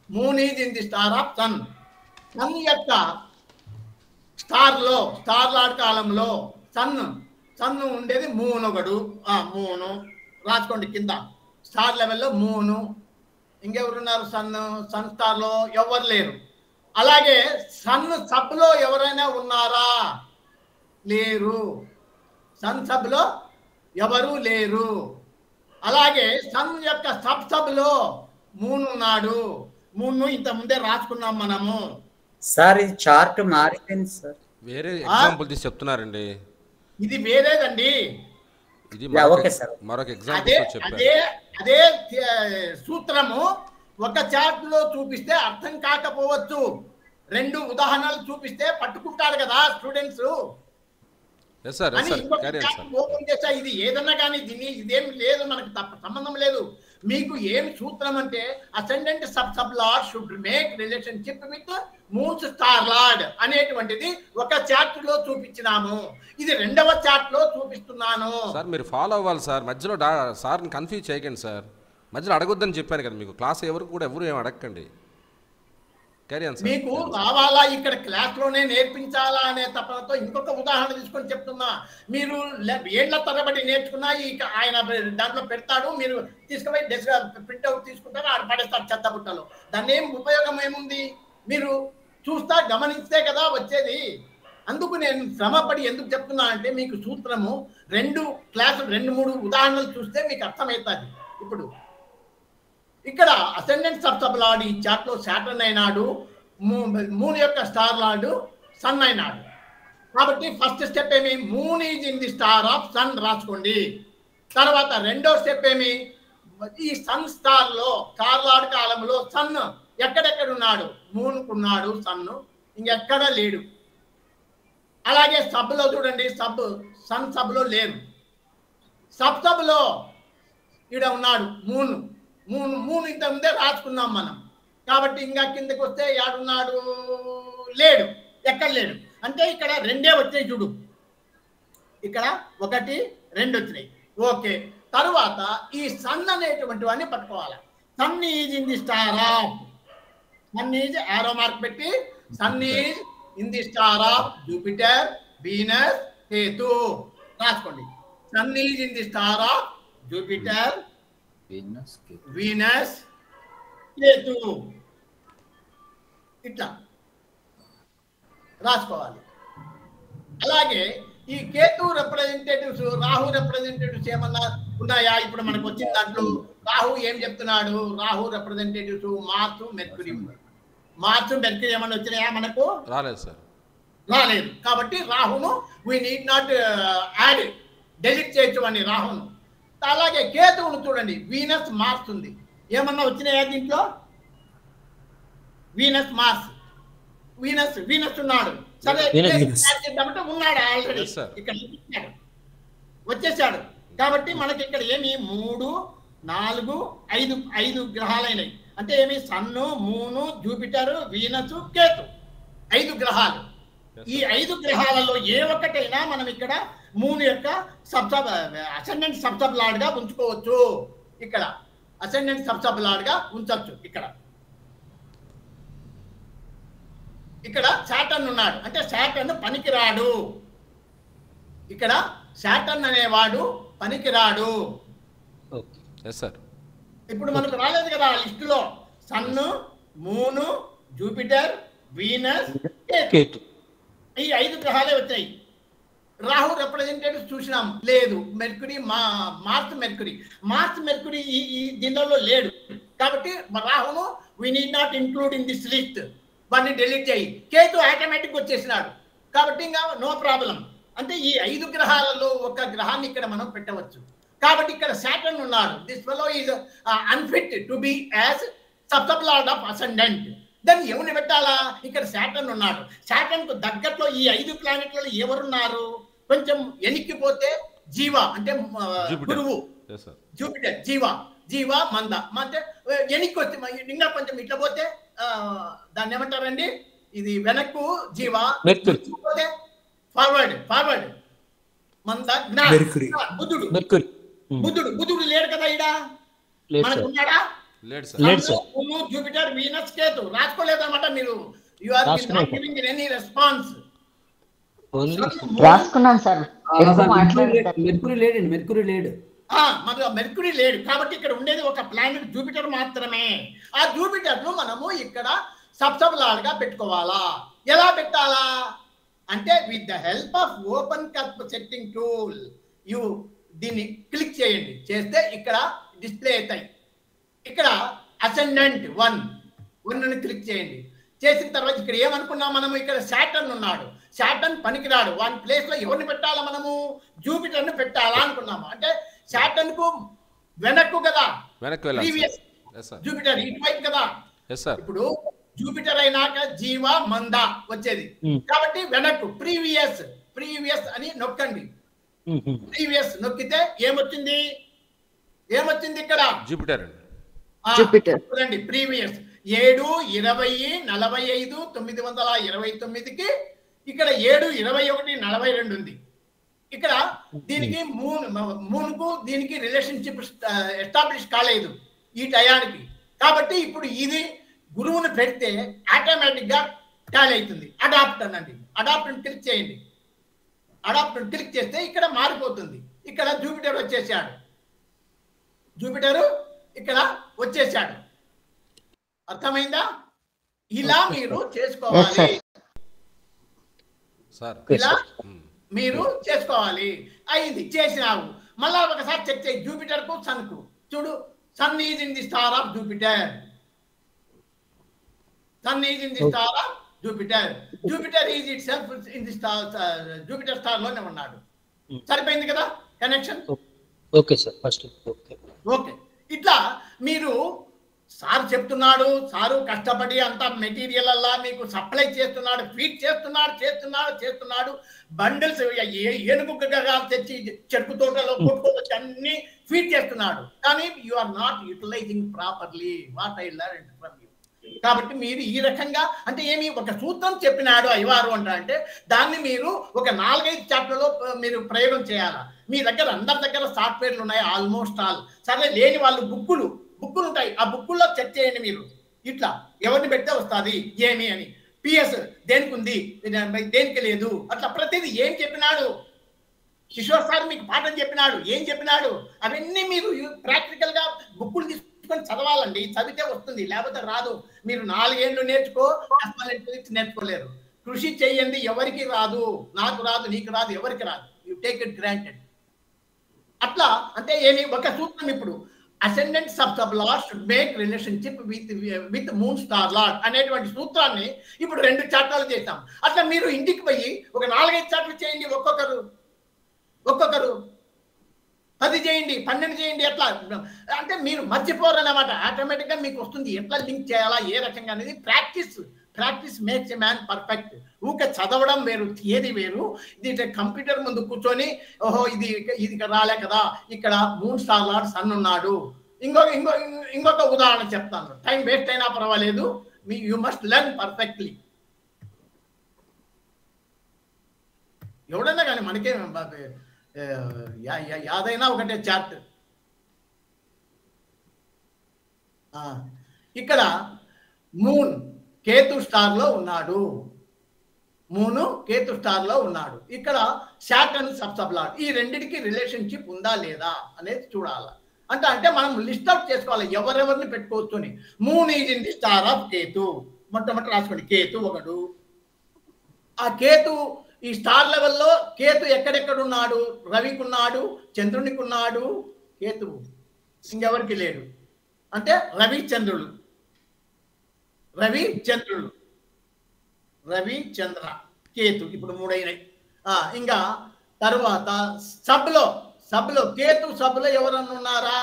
Moon is in the star of sun. Sun యొక్క స్టార్ లార్డ్ కాలంలో సన్ ఉండేది మూన్ ఒకడు. మూను రాసుకోండి కింద. స్టార్ లెవెల్లో మూను. ఇంకెవరున్నారు? సన్ స్టార్ లో ఎవరు లేరు. అలాగే సన్ సబ్ లో ఎవరైనా ఉన్నారా? లేరు. సన్ సబ్ లో ఎవరు లేరు. అలాగే సన్ యొక్క సబ్ లో మూన్ ఉన్నాడు. మూన్ ఇంత ముందే రాసుకున్నాం మనము. సార్ ఇది చార్ట్ మారిపోయింది సార్. వేరే ఎగ్జాంపుల్ తీసి చెప్తున్నారండి. ఇది వేరేదండి. ఇది ఓకే సార్. మరొక ఎగ్జాంపుల్ చెప్పారు. అదే సూత్రము ఒక చార్ట్ లో చూపిస్తే అర్థం కాకపోవచ్చు. 2 ఉదాహరణలు చూపిస్తే పట్టుకుంటారు కదా స్టూడెంట్స్. ఓపెన్ చేసా ఇది ఏదన్నా కానీ ఇదేం లేదు, మనకు సంబంధం లేదు. మీకు ఏం సూత్రం అంటే ascendant sub lord should make relationship with moon star lord అనేటువంటిది ఒక చార్ట్ లో చూపించినాము. ఇది 2వ చార్ట్ లో చూపిస్తున్నాను. సార్ మీరు ఫాలో అవ్వాలి సార్. మధ్యలో సార్ని కన్ఫ్యూజ్ చేయకండి సార్. మధ్యలో అడగొద్దని చెప్పాను కదా మీకు. క్లాస్ ఎవరు ఏం అడగండి. మీకు రావాలా ఇక్కడ క్లాస్ లోనే నేర్పించాలా అనే తపనతో ఇంకొక ఉదాహరణ తీసుకొని చెప్తున్నా. మీరు ఏళ్ల తరబడి నేర్చుకున్నా ఆయన దాంట్లో పెడతాడు, మీరు తీసుకుపోయి ప్రింట్అవుట్ తీసుకుంటారు, ఆడ పడేస్తారు చెత్త బుట్టలో. దాన్ని ఏం ఉపయోగం ఏముంది? మీరు చూస్తా గమనిస్తే కదా వచ్చేది. అందుకు నేను శ్రమపడి ఎందుకు చెప్తున్నా అంటే మీకు సూత్రము 2-3 ఉదాహరణలు చూస్తే మీకు అర్థమవుతుంది. ఇప్పుడు ఇక్కడ అసెండెంట్ సబ్ లార్డ్ ఈ చార్ట్ లో శాటర్న్ అయినాడు, మూన్ యొక్క స్టార్ లార్డ్ సన్ అయినాడు. కాబట్టి ఫస్ట్ స్టెప్ ఏమి? Moon is in the star of sun రాసుకోండి. తర్వాత 2వ స్టెప్ ఏమి? ఈ సన్ స్టార్ లార్డ్ కాలంలో సన్ ఎక్కడెక్కడ ఉన్నాడు? మూన్ కున్నాడు సన్, ఇంకెక్కడ లేడు. అలాగే సబ్ లో చూడండి, సన్ సబ్ లో లేరు. సబ్ లో ఈడ ఉన్నాడు మూన్ ఇంత ముందే రాసుకున్నాం మనం. కాబట్టి ఇంకా కిందకి వస్తే యాడున్నాడు? లేడు, ఎక్కడ లేడు. అంటే ఇక్కడ 2 వచ్చాయి చూడు. ఇక్కడ 1, 2 వచ్చినాయి. ఓకే. తరువాత ఈ సన్ అనేటువంటి వాడిని పట్టుకోవాలి. Sun is in the star of, sun is arrow mark పెట్టి, sun is in the star of Jupiter, Venus, Ketu రాసుకోండి. Sun is in the star of Jupiter, Venus, Ketu ఇట్లా రాసుకోవాలి. అలాగే ఈ కేతు రిప్రజెంటేటివ్స్, రాహు రిప్రజెంటేటివ్స్ ఏమన్నా ఉన్నాయా? ఇప్పుడు మనకు వచ్చిన దాంట్లో రాహు ఏం చెప్తున్నాడు? Rahu representatives Mars, Mercury. ఏమన్నా వచ్చినాయా మనకు? రాలేదు సార్, రాలేదు. కాబట్టి రాహును we need not add, delete చేయొచ్చు అని రాహును. అలాగే కేతువును చూడండి, వీనస్, మార్స్ ఉంది. ఏమన్నా వచ్చినాయా దీంట్లో? వీనస్ ఉన్నాడు. సరే ఉన్నాడు ఆల్రెడీ, ఇక్కడ వచ్చేసాడు. కాబట్టి మనకి ఇక్కడ ఏమి 3, 4, 5 గ్రహాలైనవి. అంటే ఏమి? సన్ను, మూను, జూపిటర్, వీనస్, కేతు, 5 గ్రహాలు. ఈ 5 గ్రహాలలో ఏ ఒక్కటైనా మనం ఇక్కడ మూన్ యొక్క అసెండెంట్ సబ్ లార్డ్ గా ఉంచుకోవచ్చు. ఇక్కడ అసెండెంట్ సబ్ లార్డ్ గా ఉంచవచ్చు. ఇక్కడ శాటర్న్ ఉన్నాడు, అంటే శాటర్న్ పనికిరాడు. ఇక్కడ శాటర్న్ అనేవాడు పనికిరాడు. ఇప్పుడు మనకు రాలేదు కదా ఆ లిస్టులో. సన్ను, మూను, జూపిటర్, వీనస్, కేతు, ఈ 5 గ్రహాలే వచ్చాయి. రాహు రిప్రజెంటేటివ్స్ చూసినాం, లేదు. మెర్క్యూరీ, మార్స్ మెర్క్యూరీ ఈ దీనిలో లేడు. కాబట్టి రాహును we need not include in this list, వాడిని డెలీట్ చేయి. కేతు ఆటోమేటిక్ వచ్చేసినాడు, కాబట్టి ఇంకా నో ప్రాబ్లం. అంటే ఈ 5 గ్రహాలలో ఒక గ్రహాన్ని ఇక్కడ మనం పెట్టవచ్చు. కాబట్టి ఇక్కడ సాటర్న్ ఉన్నాడు. This fellow is unfit to be as sub lord of ascendant. దాన్ని ఎవరిని పెట్టాలా? ఇక్కడ సాటర్న్ ఉన్నాడు. సాటర్న్ కు దగ్గరలో ఈ 5 ప్లానెట్లలో ఎవరున్నారు? కొంచెం ఎనిక్కిపోతే జీవ అంటే గురువు, జూపిటర్, జీవ మంద అంటే ఎనిక్కి వస్తే ఇంకా కొంచెం ఇట్లా పోతే దాన్ని ఏమంటారండి? ఇది వెనక్కు జీవ, పోతే ఫార్వర్డ్ మంద బుధుడు లేడు కదా ఈడ, మనకున్నాడా? జూపిటర్, వీనస్, కేతు రాసుకోలేదు అనమాట మీరు. You are not giving any response. రాసుకున్నాను సార్. మెర్కురీ లేడు కాబట్టి ఇక్కడ ఉండేది ఒక ప్లానెట్ జూపిటర్ మాత్రమే. ఆ జూపిటర్ ను మనము ఇక్కడ సబ్ లార్డ్ గా పెట్టుకోవాలా? ఎలా పెట్టాలా అంటే with the help of open curve setting tool. దీన్ని క్లిక్ చేయండి, చేస్తే ఇక్కడ డిస్ప్లే అవుతాయి. ఇక్కడ అసెండెంట్ 1 క్లిక్ చేయండి. చేసిన తర్వాత ఇక్కడ ఏమనుకున్నాం మనము? ఇక్కడ సాటర్న్ ఉన్నాడు. సాటర్న్ పనికిరాడు. వన్ ప్లేస్ లో ఎవరిని పెట్టాలా? మనము జూపిటర్ ను పెట్టాలా అనుకున్నాము. అంటే సాటర్న్ కు వెనక్కు కదా, ప్రీవియస్ జూపిటర్ ఇటువైపు కదా. ఇప్పుడు జూపిటర్ అయినాక జీవ మంద వచ్చేది కాబట్టి వెనక్కు ప్రీవియస్ అని నొక్కండి. ప్రీవియస్ నొక్కితే ఏమొచ్చింది? ఇక్కడ జూపిటర్ చూడండి. ప్రీవియస్ 7, 20, 45, 929కి ఇక్కడ 7, 21, 42 ఉంది. ఇక్కడ దీనికి మూన్కు దీనికి రిలేషన్షిప్ ఎస్టాబ్లిష్ కాలేదు ఈ టయానికి. కాబట్టి ఇప్పుడు ఇది గురువుని పెడితే ఆటోమేటిక్ గా టాలీ అవుతుంది. అడాప్ట్ అనండి. అడాప్ట్ క్లిక్ చేయండి. అడాప్ట్ క్లిక్ చేస్తే ఇక్కడ మారిపోతుంది. ఇక్కడ జూపిటర్ వచ్చేసాడు. ఇక్కడ వచ్చేసాడు. అర్థమైందా? ఇలా మీరు చేసుకోవాలి. ఇలా మీరు చేసుకోవాలి. అయింది, చేసినావు. మళ్ళా ఒకసారి చెక్ చేయి జూపిటర్ కు సన్ కు. చూడు, sun is in the star of Jupiter. Jupiter is itself in the star. Jupiter star లోనే ఉన్నాడు. సరిపోయింది కదా connection? Okay sir. First okay. ఇట్లా మీరు సార్ చెప్తున్నాడు, సారు కష్టపడి అంత మెటీరియల్ అలా మీకు సప్లై చేస్తున్నాడు, ఫీడ్ చేస్తున్నాడు. బండిల్స్ ఏనుగుగా తెచ్చి చెరుకు తోటలో కొట్టుకోవచ్చు అన్ని ఫీడ్ చేస్తున్నాడు. కానీ you are not utilising properly what I learned from you. కాబట్టి మీరు ఈ రకంగా అంటే ఏమి ఒక సూత్రం చెప్పినాడు అయ్యవారు అంటే దాన్ని మీరు ఒక 4-5 చాప్టర్లో మీరు ప్రయోగం చేయాలా. మీ దగ్గర అందరి దగ్గర సాఫ్ట్వేర్లు ఉన్నాయి ఆల్మోస్ట్ ఆల్. సరే లేని వాళ్ళు బుక్కులు ఉంటాయి. ఆ బుక్కుల్లో చెక్ చేయండి మీరు. ఇట్లా ఎవరిని పెడితే వస్తుంది ఏమి అని. పిఎస్ దేనికి ఉంది, దేనికి లేదు, అట్లా ప్రతిదీ ఏం చెప్పినాడు కిషోర్ సార్ మీకు పాఠం చెప్పినాడు, ఏం చెప్పినాడు అవన్నీ మీరు ప్రాక్టికల్ గా బుక్కులు తీసుకొని చదవాలండి. చదివితే వస్తుంది, లేకపోతే రాదు. మీరు 4 ఏళ్ళు నేర్చుకోలేరు. కృషి చేయండి. ఎవరికి రాదు, నాకు రాదు, నీకు రాదు, ఎవరికి రాదు. You take it granted. అట్లా అంటే ఏమి ఒక సూత్రం. ఇప్పుడు ascendant sub lord should make relationship with moon star lord అనేటువంటి సూత్రాన్ని ఇప్పుడు 2 చాప్టర్లు చేస్తాం. అట్లా మీరు ఇంటికి పోయి ఒక 4-5 చాప్టర్లు చేయండి. ఒక్కొక్కరు 10 చేయండి, 12 చేయండి. ఎట్లా అంటే మీరు మర్చిపోరు అన్నమాట. ఆటోమేటిక్ గా మీకు వస్తుంది ఎట్లా లింక్ చేయాలా, ఏ రకంగా అనేది. Practice makes a man perfect. ఊకే చదవడం వేరు, థియరీ వేరు. ఇది కంప్యూటర్ ముందు కూర్చొని ఓహో ఇది రాలే కదా, ఇక్కడ మూన్ స్టార్ లార్డ్ సన్ ఉన్నాడు. ఇంకొక ఉదాహరణ చెప్తాను. టైం వేస్ట్ అయినా పర్వాలేదు, యూ మస్ట్ లెర్న్ పర్ఫెక్ట్లీ. ఎవడన్నా కానీ మనకే యాదైనా ఒకటే చార్ట్. ఇక్కడ మూన్ కేతు స్టార్ లో ఉన్నాడు. ఇక్కడ సాటర్న్ సబ్ లార్డ్. ఈ రెండిటికి రిలేషన్షిప్ ఉందా లేదా అనేది చూడాలి. అంటే మనం లిస్ట్ అవుట్ చేసుకోవాలి ఎవరెవరిని పెట్టుకోవచ్చు అని. Moon is in the star of Ketu. మొట్టమొదటి రాసుకోండి కేతు ఒకడు. ఆ కేతు ఈ స్టార్ లెవెల్లో కేతు ఎక్కడెక్కడ ఉన్నాడు? రవికి ఉన్నాడు, చంద్రునికి ఉన్నాడు. కేతువు ఇంకెవరికి లేడు. అంటే రవి చంద్ర కేతు ఇప్పుడు 3 అయినాయి. ఇంకా తర్వాత సభలో కేతు సభలో ఎవరన్నా ఉన్నారా?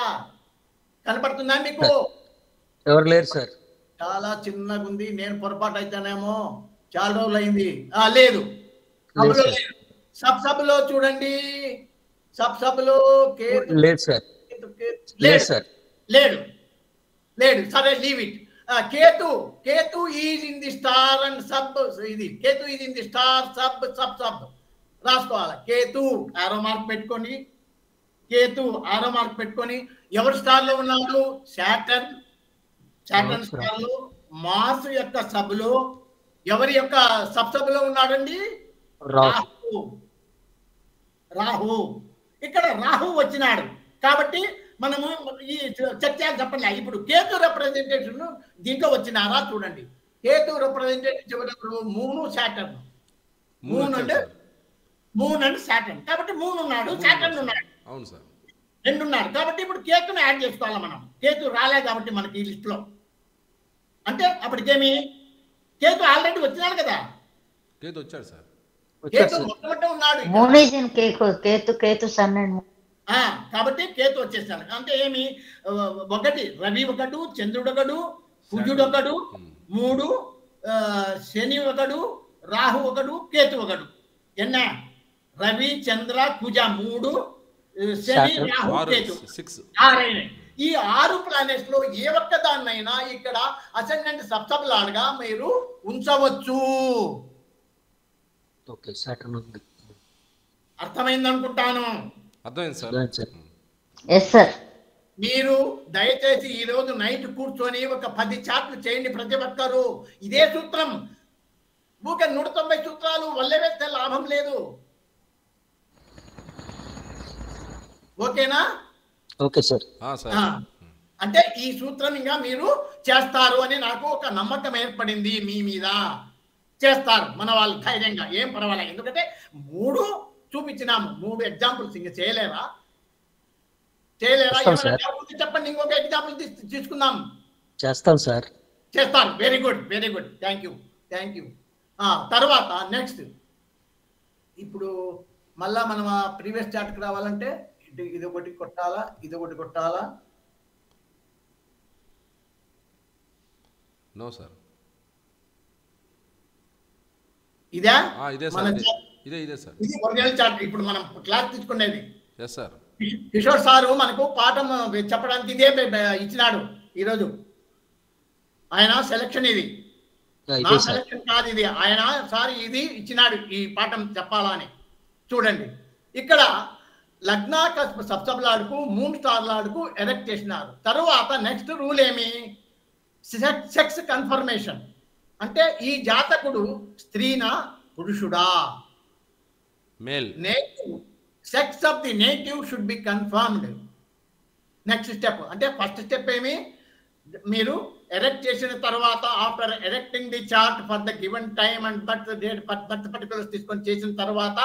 కనపడుతుందా మీకు? ఎవరు లేరు సార్. చాలా చిన్నగా ఉంది, నేను పొరపాటు అయితేనేమో, చాలా రోజులు అయింది. లేదు, సభలో లేదు. సభలో చూడండి, సభలో కేతు లేదు సార్. లేదు సార్. లేడు లేడు. సరే, leave it. Ketu is in the star and sub. ఇది Ketu is in the star sub sub sub రాసుకోవాలి. కేతు ఆరో మార్క్ పెట్టుకొని, కేతు ఆరో మార్క్ పెట్టుకొని, ఎవరి స్టార్ లో ఉన్నాడు? సాటర్న్ స్టార్ లో మాస్ యొక్క సభలో ఎవరి యొక్క సబ్సభలో ఉన్నాడండి? రాహు. ఇక్కడ రాహు వచ్చినాడు కాబట్టి మనము ఈ చర్చ చెప్పలే. ఇప్పుడు కేతు రిప్రజెంటేషన్ దీంట్లో వచ్చినారా చూడండి. Ketu representative moon Saturn. Moon and Saturn. కాబట్టి మూన్ ఉన్నాడు, సాటర్న్ ఉన్నాడు. అవును సార్, రెండు ఉన్నారు. కాబట్టి ఇప్పుడు కేతును యాడ్ చేసుకోవాలి మనం. కేతు రాలే కాబట్టి మనకి ఈ లిస్ట్ లో. అంటే అప్పటికేమి కేతు ఆల్రెడీ వచ్చినాడు కదా. కేతు వచ్చాడు సార్. కేతు మొట్టమొదట ఉన్నాడు. కేతు సన్ అండ్ కాబట్టి కేతు వచ్చేసాడు. అంటే ఏమి? ఒకటి రవి ఒకడు, చంద్రుడు ఒకడు, కుజుడు ఒకడు, 3 శని ఒకడు, రాహు ఒకడు, కేతు ఒకడు. ఎన్న? రవి, చంద్ర, కుజ 3, శని, రాహు, కేతు 6. ఈ 6 ప్లానెట్స్ లో ఏ ఒక్క దాన్నైనా ఇక్కడ అసెండెంట్ సబ్సబ్లాడ్గా మీరు ఉంచవచ్చు. అర్థమైంది అనుకుంటాను. అర్థమైంది సార్. మీరు దయచేసి ఈ రోజు నైట్ కూర్చొని ఒక 10 చార్ట్లు చేయండి ప్రతి ఒక్కరు. ఇదే సూత్రం. 190 సూత్రాలు వల్లే వేస్తే లాభం లేదు. ఓకేనా? Okay sir. అంటే ఈ సూత్రం ఇంకా మీరు చేస్తారు అని నాకు ఒక నమ్మకం ఏర్పడింది. మీ మీద చేస్తారు మన వాళ్ళు ధైర్యంగా, ఏం పర్వాలేదు. ఎందుకంటే 3 చూపించినాము, 3 ఎగ్జాంపుల్స్ ఇంకా చేయలేరా? చెప్పండి, ఇంకొక ఎగ్జాంపుల్ తీసుకుందాం. చేస్తాం సార్. చేస్తారు. Very good, very good. Thank you. తర్వాత నెక్స్ట్, ఇప్పుడు మళ్ళా మనం ఆ ప్రీవియస్ చార్ట్కి రావాలంటే ఇది ఒకటి కొట్టాలా, ఇది ఒకటి కొట్టాలా? No sir. ఇదే ఇదే సార్. ఇది ఒరిజినల్ చార్ట్. ఇప్పుడు మనం క్లాస్ తీసుకునేది. Yes sir. కిషోర్ సారు మనకు పాఠం చెప్పడానికి ఇదే ఇచ్చినాడు ఈరోజు. ఆయన సెలక్షన్ ఇది, నా సెలక్షన్ కాదు ఇది. ఆయన సార్ ఇది ఇచ్చినాడు, ఈ పాఠం చెప్పాలని. చూడండి, ఇక్కడ లగ్నాక సబ్సబ్లాడ్కు 3 స్టార్లాడ్కు ఎరెక్ట్ చేసినారు. తరువాత నెక్స్ట్ రూల్ ఏమి? Sex confirmation. అంటే ఈ జాతకుడు స్త్రీనా పురుషుడా? Male. Native sex of the native should be confirmed. Next step అంటే ఫస్ట్ స్టెప్ ఏమి? మీరు ఎరెక్ట్ చేసిన తర్వాత after erecting the chart for the given time and birth date birth particulars తీసుకొని చేసిన తర్వాత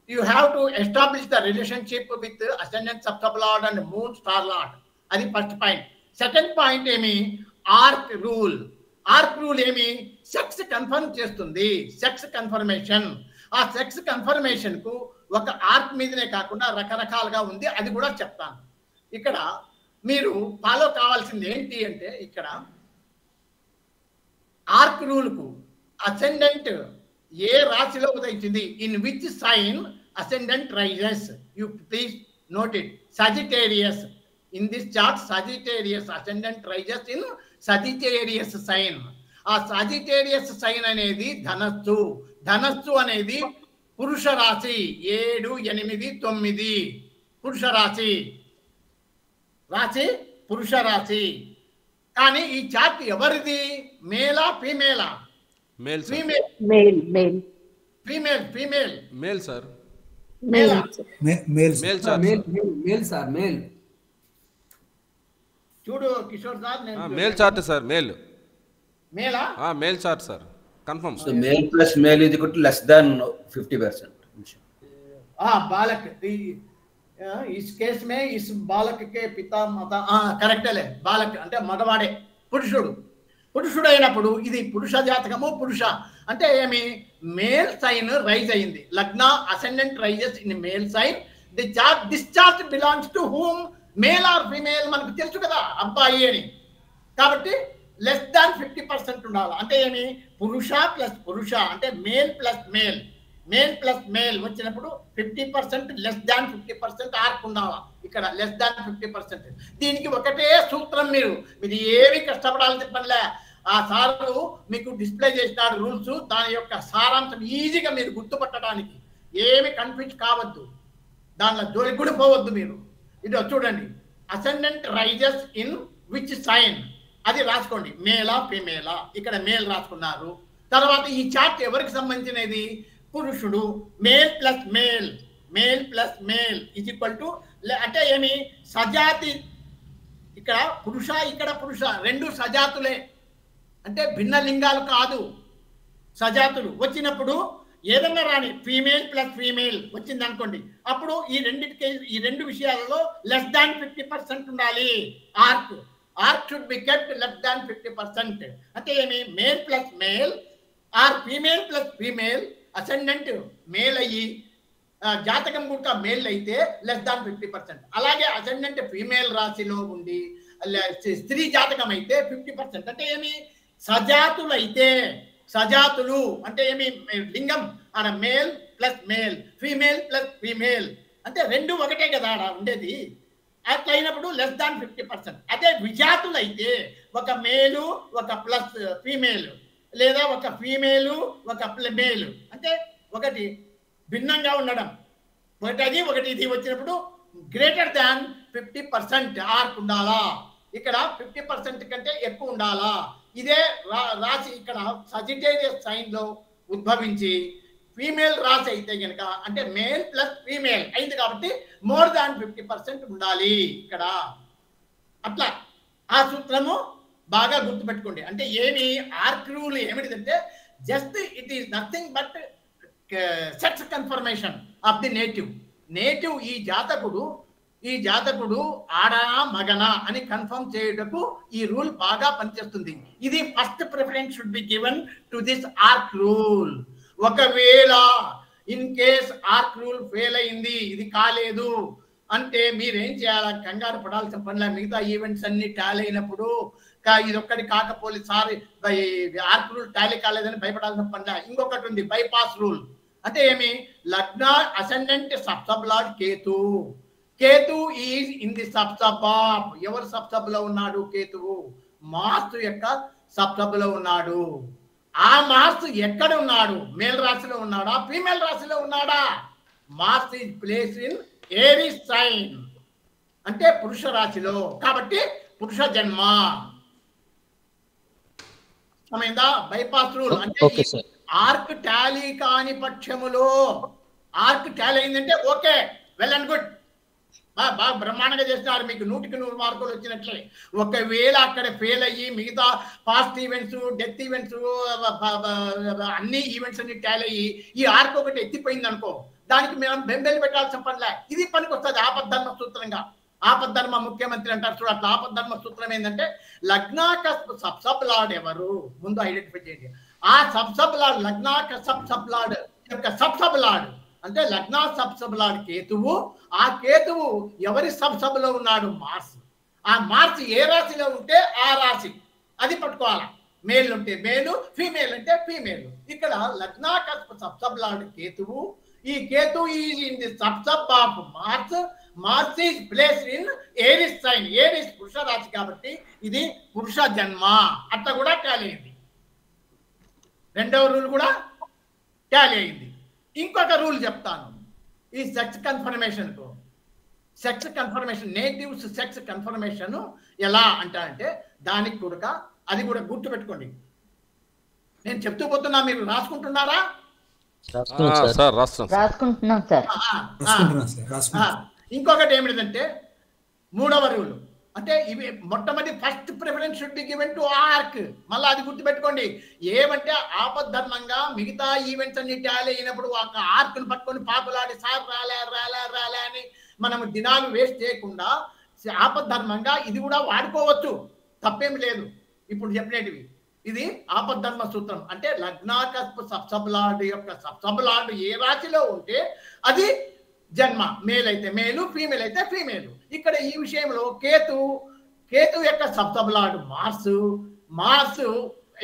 you have to establish the relationship with ascendant subsublaud and moon star lord. అది first point. Second point ఏమి? Arc rule. Arc rule ఏమి? Sex confirm చేస్తుంది. Sex confirmation. ఆ sex confirmation కు ఒక ఆర్క్ మీదనే కాకుండా రకరకాలుగా ఉంది, అది కూడా చెప్తాను. ఇక్కడ మీరు ఫాలో కావాల్సింది ఏంటి అంటే, ఇక్కడ ఆర్క్ రూల్ కు అసెండెంట్ ఏ రాశిలో ఉదయించింది, in which sign ascendant rises. You please note it. Sagittarius. In this chart, Sagittarius ascendant rises in Sagittarius sign. ఆ Sagittarius sign అనేది ధనస్సు. ధనస్సు అనేది పురుష రాశి. 7, 8, 9 పురుష రాశి. పురుష రాశి. కానీ ఈ చార్ట్ ఎవరిది? మేలా ఫీమేలా? మేల్. Male sir. చూడు Kishore sir, male chart sir. Male chart sir. Confirm. So male plus male ఇది కూడా లెస్ దాన్ 50%. बालक इस केस में इस बालक के पिता माता करेक्ट ले बालक అంటే మగవాడే పురుషుడు అయినప్పుడు ఇది పురుష జాతకము. పురుష అంటే ఏమి? మేల్ సైన్ రైజ్ అయింది. Lagna ascendant rises in male sign. Discharge belongs to whom, male or female మనకు తెలుసు కదా, అబ్బాయి అని. కాబట్టి లెస్ దాన్ 50% ఉండాలి. అంటే ఏమి, పురుష ప్లస్ పురుష అంటే male plus male, male plus male వచ్చినప్పుడు 50%, లెస్ దాన్ 50% ఆర్క్ ఉండాలా. ఇక్కడ లెస్ దాన్ 50%. దీనికి ఒకటే సూత్రం, మీరు ఏమి కష్టపడాల్సిన పనిలే. ఆ సారు మీకు డిస్ప్లే చేసినాడు రూల్స్, దాని యొక్క సారాంశం ఈజీగా మీరు గుర్తుపట్టడానికి, ఏమి కన్ఫ్యూజ్ కావద్దు, దానిలో జోలికి కూడా పోవద్దు మీరు. ఇది చూడండి, ascendant rises in which sign అది రాసుకోండి, మేలా ఫీమేలా. ఇక్కడ మేల్ రాసుకున్నారు. తర్వాత ఈ చార్ట్ ఎవరికి సంబంధించినది, పురుషుడు. Male plus male, male plus male is equal to అంటే ఏమి, సజాతి. ఇక్కడ పురుష, ఇక్కడ పురుష, రెండు సజాతులే, అంటే భిన్న లింగాలు కాదు, సజాతులు. వచ్చినప్పుడు ఏదన్నా రాని ఫీమేల్ ప్లస్ ఫీమేల్ వచ్చింది అనుకోండి, అప్పుడు ఈ రెండు విషయాలలో లెస్ దాన్ 50% ఉండాలి. Arc should be kept less than 50%. అంటే ఏమి, male plus male or female plus female, ascendant male అయ్యి జాతకం కూడా మేల్ అయితే లెస్ దాన్ 50%. అలాగే అసెండెంట్ ఫీమేల్ రాశిలో ఉండి స్త్రీ జాతకం అయితే 50%. అంటే ఏమి, సజాతులు అయితే, సజాతులు అంటే ఏమి, లింగం ఆడ male plus male, female plus female, అంటే రెండు ఒకటే కదా ఆడ ఉండేది. అట్లా అయినప్పుడు లెస్ దాన్ 50%. అదే విజాతులు అయితే ఒక మేలు ఒక ప్లస్ ఫీమేల్, లేదా ఒక ఫీమేలు ఒక మేల్, అంటే ఒకటి భిన్నంగా ఉండడం, ఒకటి అది ఒకటి ఇది వచ్చినప్పుడు గ్రేటర్ దాన్ 50% ఆర్క్ ఉండాలా. ఇక్కడ 50% కంటే ఎక్కువ ఉండాలా. ఇదే రాశి ఇక్కడ సజిటేరియస్ సైన్ లో ఉద్భవించి ఫీమేల్ రాశి అయితే కనుక, అంటే మేల్ ప్లస్ ఫీమేల్ అయింది కాబట్టి మోర్ దాన్ 50% ఉండాలి ఇక్కడ. అట్లా ఆ సూత్రము బాగా గుర్తుపెట్టుకోండి. అంటే ఏమి, ఆర్క్ రూల్ ఏమిటిదంటే just it is nothing but sex confirmation of the native. ఈ జాతకుడు ఆడా మగనా అని కన్ఫర్మ్ చేయుటకు ఈ రూల్ బాగా పనిచేస్తుంది. ఇది first preference should be given to this arc rule. ఒకవేళ in case arc rule fail అయింది, ఇది కాలేదు అంటే మీరేం చేయాలి, కంగారు పడాల్సిన పనిలే. మిగతా ఈవెంట్స్ అన్ని టాలీ అయినప్పుడు ఇది ఒక్కటి కాకపోలే సార్ ఆర్క్ రూల్ టాలీ కాలేదని భయపడాల్సిన పనిలే. ఇంకొకటి ఉంది, బైపాస్ రూల్. అంటే ఏమి, lagna ascendant sub sub lord Ketu is in the sub sub of. ఎవరు సబ్సబ్ లో ఉన్నాడు, కేతువు మార్స్ యొక్క సబ్సబ్ లో ఉన్నాడు. ఆ మార్స్ ఎక్కడ ఉన్నాడు, మేల్ రాశిలో ఉన్నాడా ఫీమేల్ రాశిలో ఉన్నాడా, Mars is place in Aries sign, అంటే పురుష రాశిలో, కాబట్టి పురుష జన్మ. సమయందా, బైపాస్ రూల్. అంటే ఆర్క్ టాలీ కాని పక్షములో, ఆర్క్ టాలీ అయిందంటే ఓకే, వెల్ అండ్ గుడ్, బాగా బ్రహ్మాండంగా చేస్తున్నారు, మీకు 100కి 100 మార్కులు వచ్చినట్లే. ఒకవేళ అక్కడ ఫెయిల్ అయ్యి మిగతా పాస్ట్ ఈవెంట్స్, డెత్ ఈవెంట్స్, అన్ని ఈవెంట్స్ అన్ని టాలీ అయ్యి ఈ ఆర్క్ ఒకటి ఎత్తిపోయింది అనుకో, దానికి మేము బెంబేలు పెట్టాల్సిన పనిలే. ఇది పనికి వస్తుంది ఆపద్ధర్మ సూత్రంగా. ఆపద్ధర్మ ముఖ్యమంత్రి అంటారు చూడ, అట్లా ఆపద్ధర్మ సూత్రం ఏంటంటే లగ్నాక సబ్ లార్డ్ ఎవరు ముందు ఐడెంటిఫై చేయండి. ఆ సబ్ లార్డ్ లగ్నాక సబ్ లార్డ్ యొక్క సబ్ లార్డ్ అంటే లగ్నా సబ్ లార్డ్ కేతువు. ఆ కేతువు ఎవరి సబ్ లో ఉన్నాడు, మార్స్. ఆ మార్స్ ఏ రాశిలో ఉంటే ఆ రాశి అది పట్టుకోవాలి. మేల్ ఉంటే మేలు, ఫీమేల్ అంటే ఫీమేల్. ఇక్కడ లగ్నాక సబ్ లార్డ్ కేతువు. ఈ Ketu is in the sub of Mars. Mars is place in Aries sign. Aries పురుష రాశి కాబట్టి ఇది పురుష జన్మ. అట్లా కూడా టాలీ అయింది. రెండవ రూల్ కూడా టాలీ అయింది. ఇంకొక రూల్ చెప్తాను ఈ సెక్స్ కన్ఫర్మేషన్ కు. Sex confirmation, natives sex confirmation ఎలా అంటే దానికి కూడా అది కూడా గుర్తు పెట్టుకోండి. నేను చెప్తూ పోతున్నా, మీరు రాసుకుంటున్నారా? రాసుకుంటున్నాం సార్. ఇంకొకటి ఏమిటంటే మూడవ రూల్, అంటే ఇవి మొట్టమొదటి first preference should be given to arc. మళ్ళీ అది గుర్తుపెట్టుకోండి. ఏమంటే ఆపద్ధర్మంగా మిగతా ఈవెంట్స్ అన్ని టాలీ అయినప్పుడు ఒక ఆర్క్ను పట్టుకొని పాపులాడి సార్ రాలే అని మనం దినాలు వేస్ట్ చేయకుండా ఆపద్ధర్మంగా ఇది కూడా వాడుకోవచ్చు, తప్పేం లేదు. ఇప్పుడు చెప్పినవి ఇది ఆపద్ధర్మ సూత్రం. అంటే లగ్నాకస్పు సబ్సబ్ లార్డ్ యొక్క సబ్సబ్ లార్డ్ ఏ రాశిలో ఉంటే అది జన్మ. మేల్ అయితే మేలు, ఫీమేల్ అయితే ఫీమేల్. ఇక్కడ ఈ విషయంలో కేతు యొక్క సప్తబలాడు మార్స్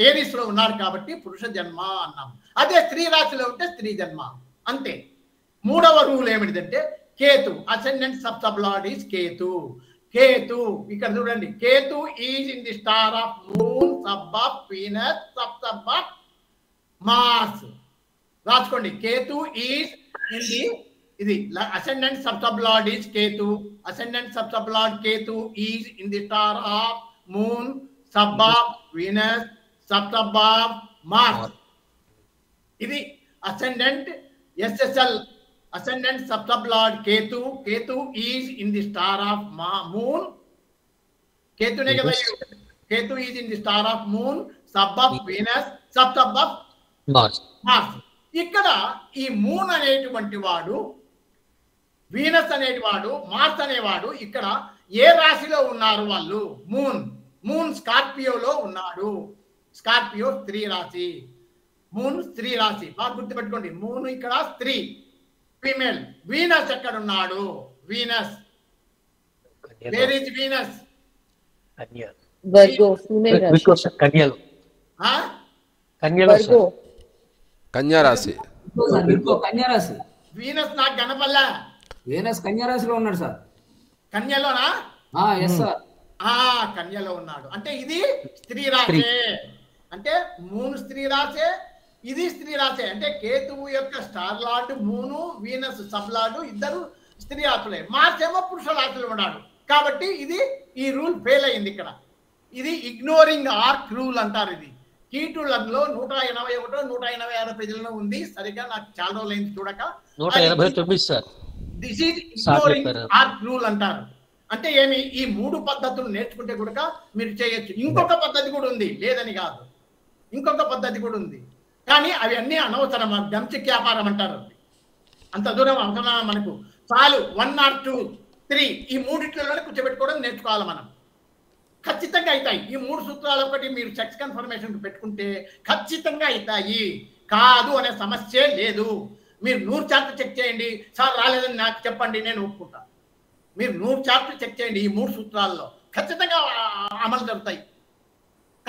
ఏరిస్ లో ఉన్నాడు కాబట్టి పురుష జన్మ అన్నాం. అదే స్త్రీ రాశిలో ఉంటే స్త్రీ జన్మ అంతే. మూడవ రూల్ ఏమిటిదంటే Ketu ascendant sub sub lord is Ketu. ఇక్కడ చూడండి, Ketu is in the star of moon, sub of Venus, sub of Mars. రాసుకోండి, కేతు ఈజ్ ఇన్ ది ఇది ascendant subsublord is Ketu. Ascendant subsublord Ketu is in the star of moon, sub of Venus, sub of Mars. ఇది ascendant SSL, ascendant subsublord Ketu. Ketu is in the star of moon. Ketu ne kada Ketu is in the star of moon, sub of Venus, sub of Mars. ఇక్కడ ఈ moon అనేటువంటి వాడు, Venus అనేటివాడు, Mars అనేవాడు ఇక్కడ ఏ రాశిలో ఉన్నారు వాళ్ళు? Moon స్కార్పియోలో ఉన్నాడు. స్కార్పియో స్త్రీ రాశి, మూన్ స్త్రీ రాశి. బాగా గుర్తుపెట్టుకోండి, మూన్ ఇక్కడ స్త్రీ, ఫీమేల్. వీనస్ ఎక్కడ ఉన్నాడు? Venus, where is Venus? Kanya రాశి. వీనస్ నాకు కనపల్లా. వీనస్ కన్యా రాశిలో ఉన్నాడు సార్. కన్యలోనా? Yes sir. కన్యలో ఉన్నాడు. అంటే ఇది స్త్రీ రాశే. అంటే మూన్ స్త్రీ రాశే, ఇది స్త్రీ రాశే. అంటే కేతువు యొక్క star lord moon, Venus sub lord ఇద్దరు స్త్రీ రాశులే. మార్స్ ఏమో పురుష రాశులు ఉన్నాడు. కాబట్టి ఇది ఈ రూల్ ఫెయిల్ అయింది ఇక్కడ. ఇది ఇగ్నోరింగ్ ఆర్క్ రూల్ అంటారు. ఇది కీటులలో 181, 186 పేజీలలో ఉంది. సరిగ్గా నాకు చాలా రోజులైంది చూడక. 189 sir. This is ignoring arc rule అంటారు. అంటే ఏమి, ఈ 3 పద్ధతులు నేర్చుకుంటే కూడా మీరు చేయొచ్చు. ఇంకొక పద్ధతి కూడా ఉంది, లేదని కాదు, ఇంకొక పద్ధతి కూడా ఉంది. కానీ అవి అన్నీ అనవసరం. గంచిక్ వ్యాపారం అంటారు. అంత దూరం అవసరం మనకు. చాలు 1 or 2, 3 ఈ మూడిట్లలోనే కూర్చోబెట్టుకోవడం నేర్చుకోవాలి మనం. ఖచ్చితంగా అవుతాయి. ఈ 3 సూత్రాలు ఒకటి మీరు సెక్స్ కన్ఫర్మేషన్ పెట్టుకుంటే ఖచ్చితంగా అవుతాయి. కాదు అనే సమస్య లేదు. మీరు 100 చార్ట్లు చెక్ చేయండి, సార్ రాలేదని నాకు చెప్పండి, నేను ఒప్పుకుంటా. మీరు 100 చార్ట్లు చెక్ చేయండి, ఈ 3 సూత్రాల్లో ఖచ్చితంగా అమలు జరుగుతాయి.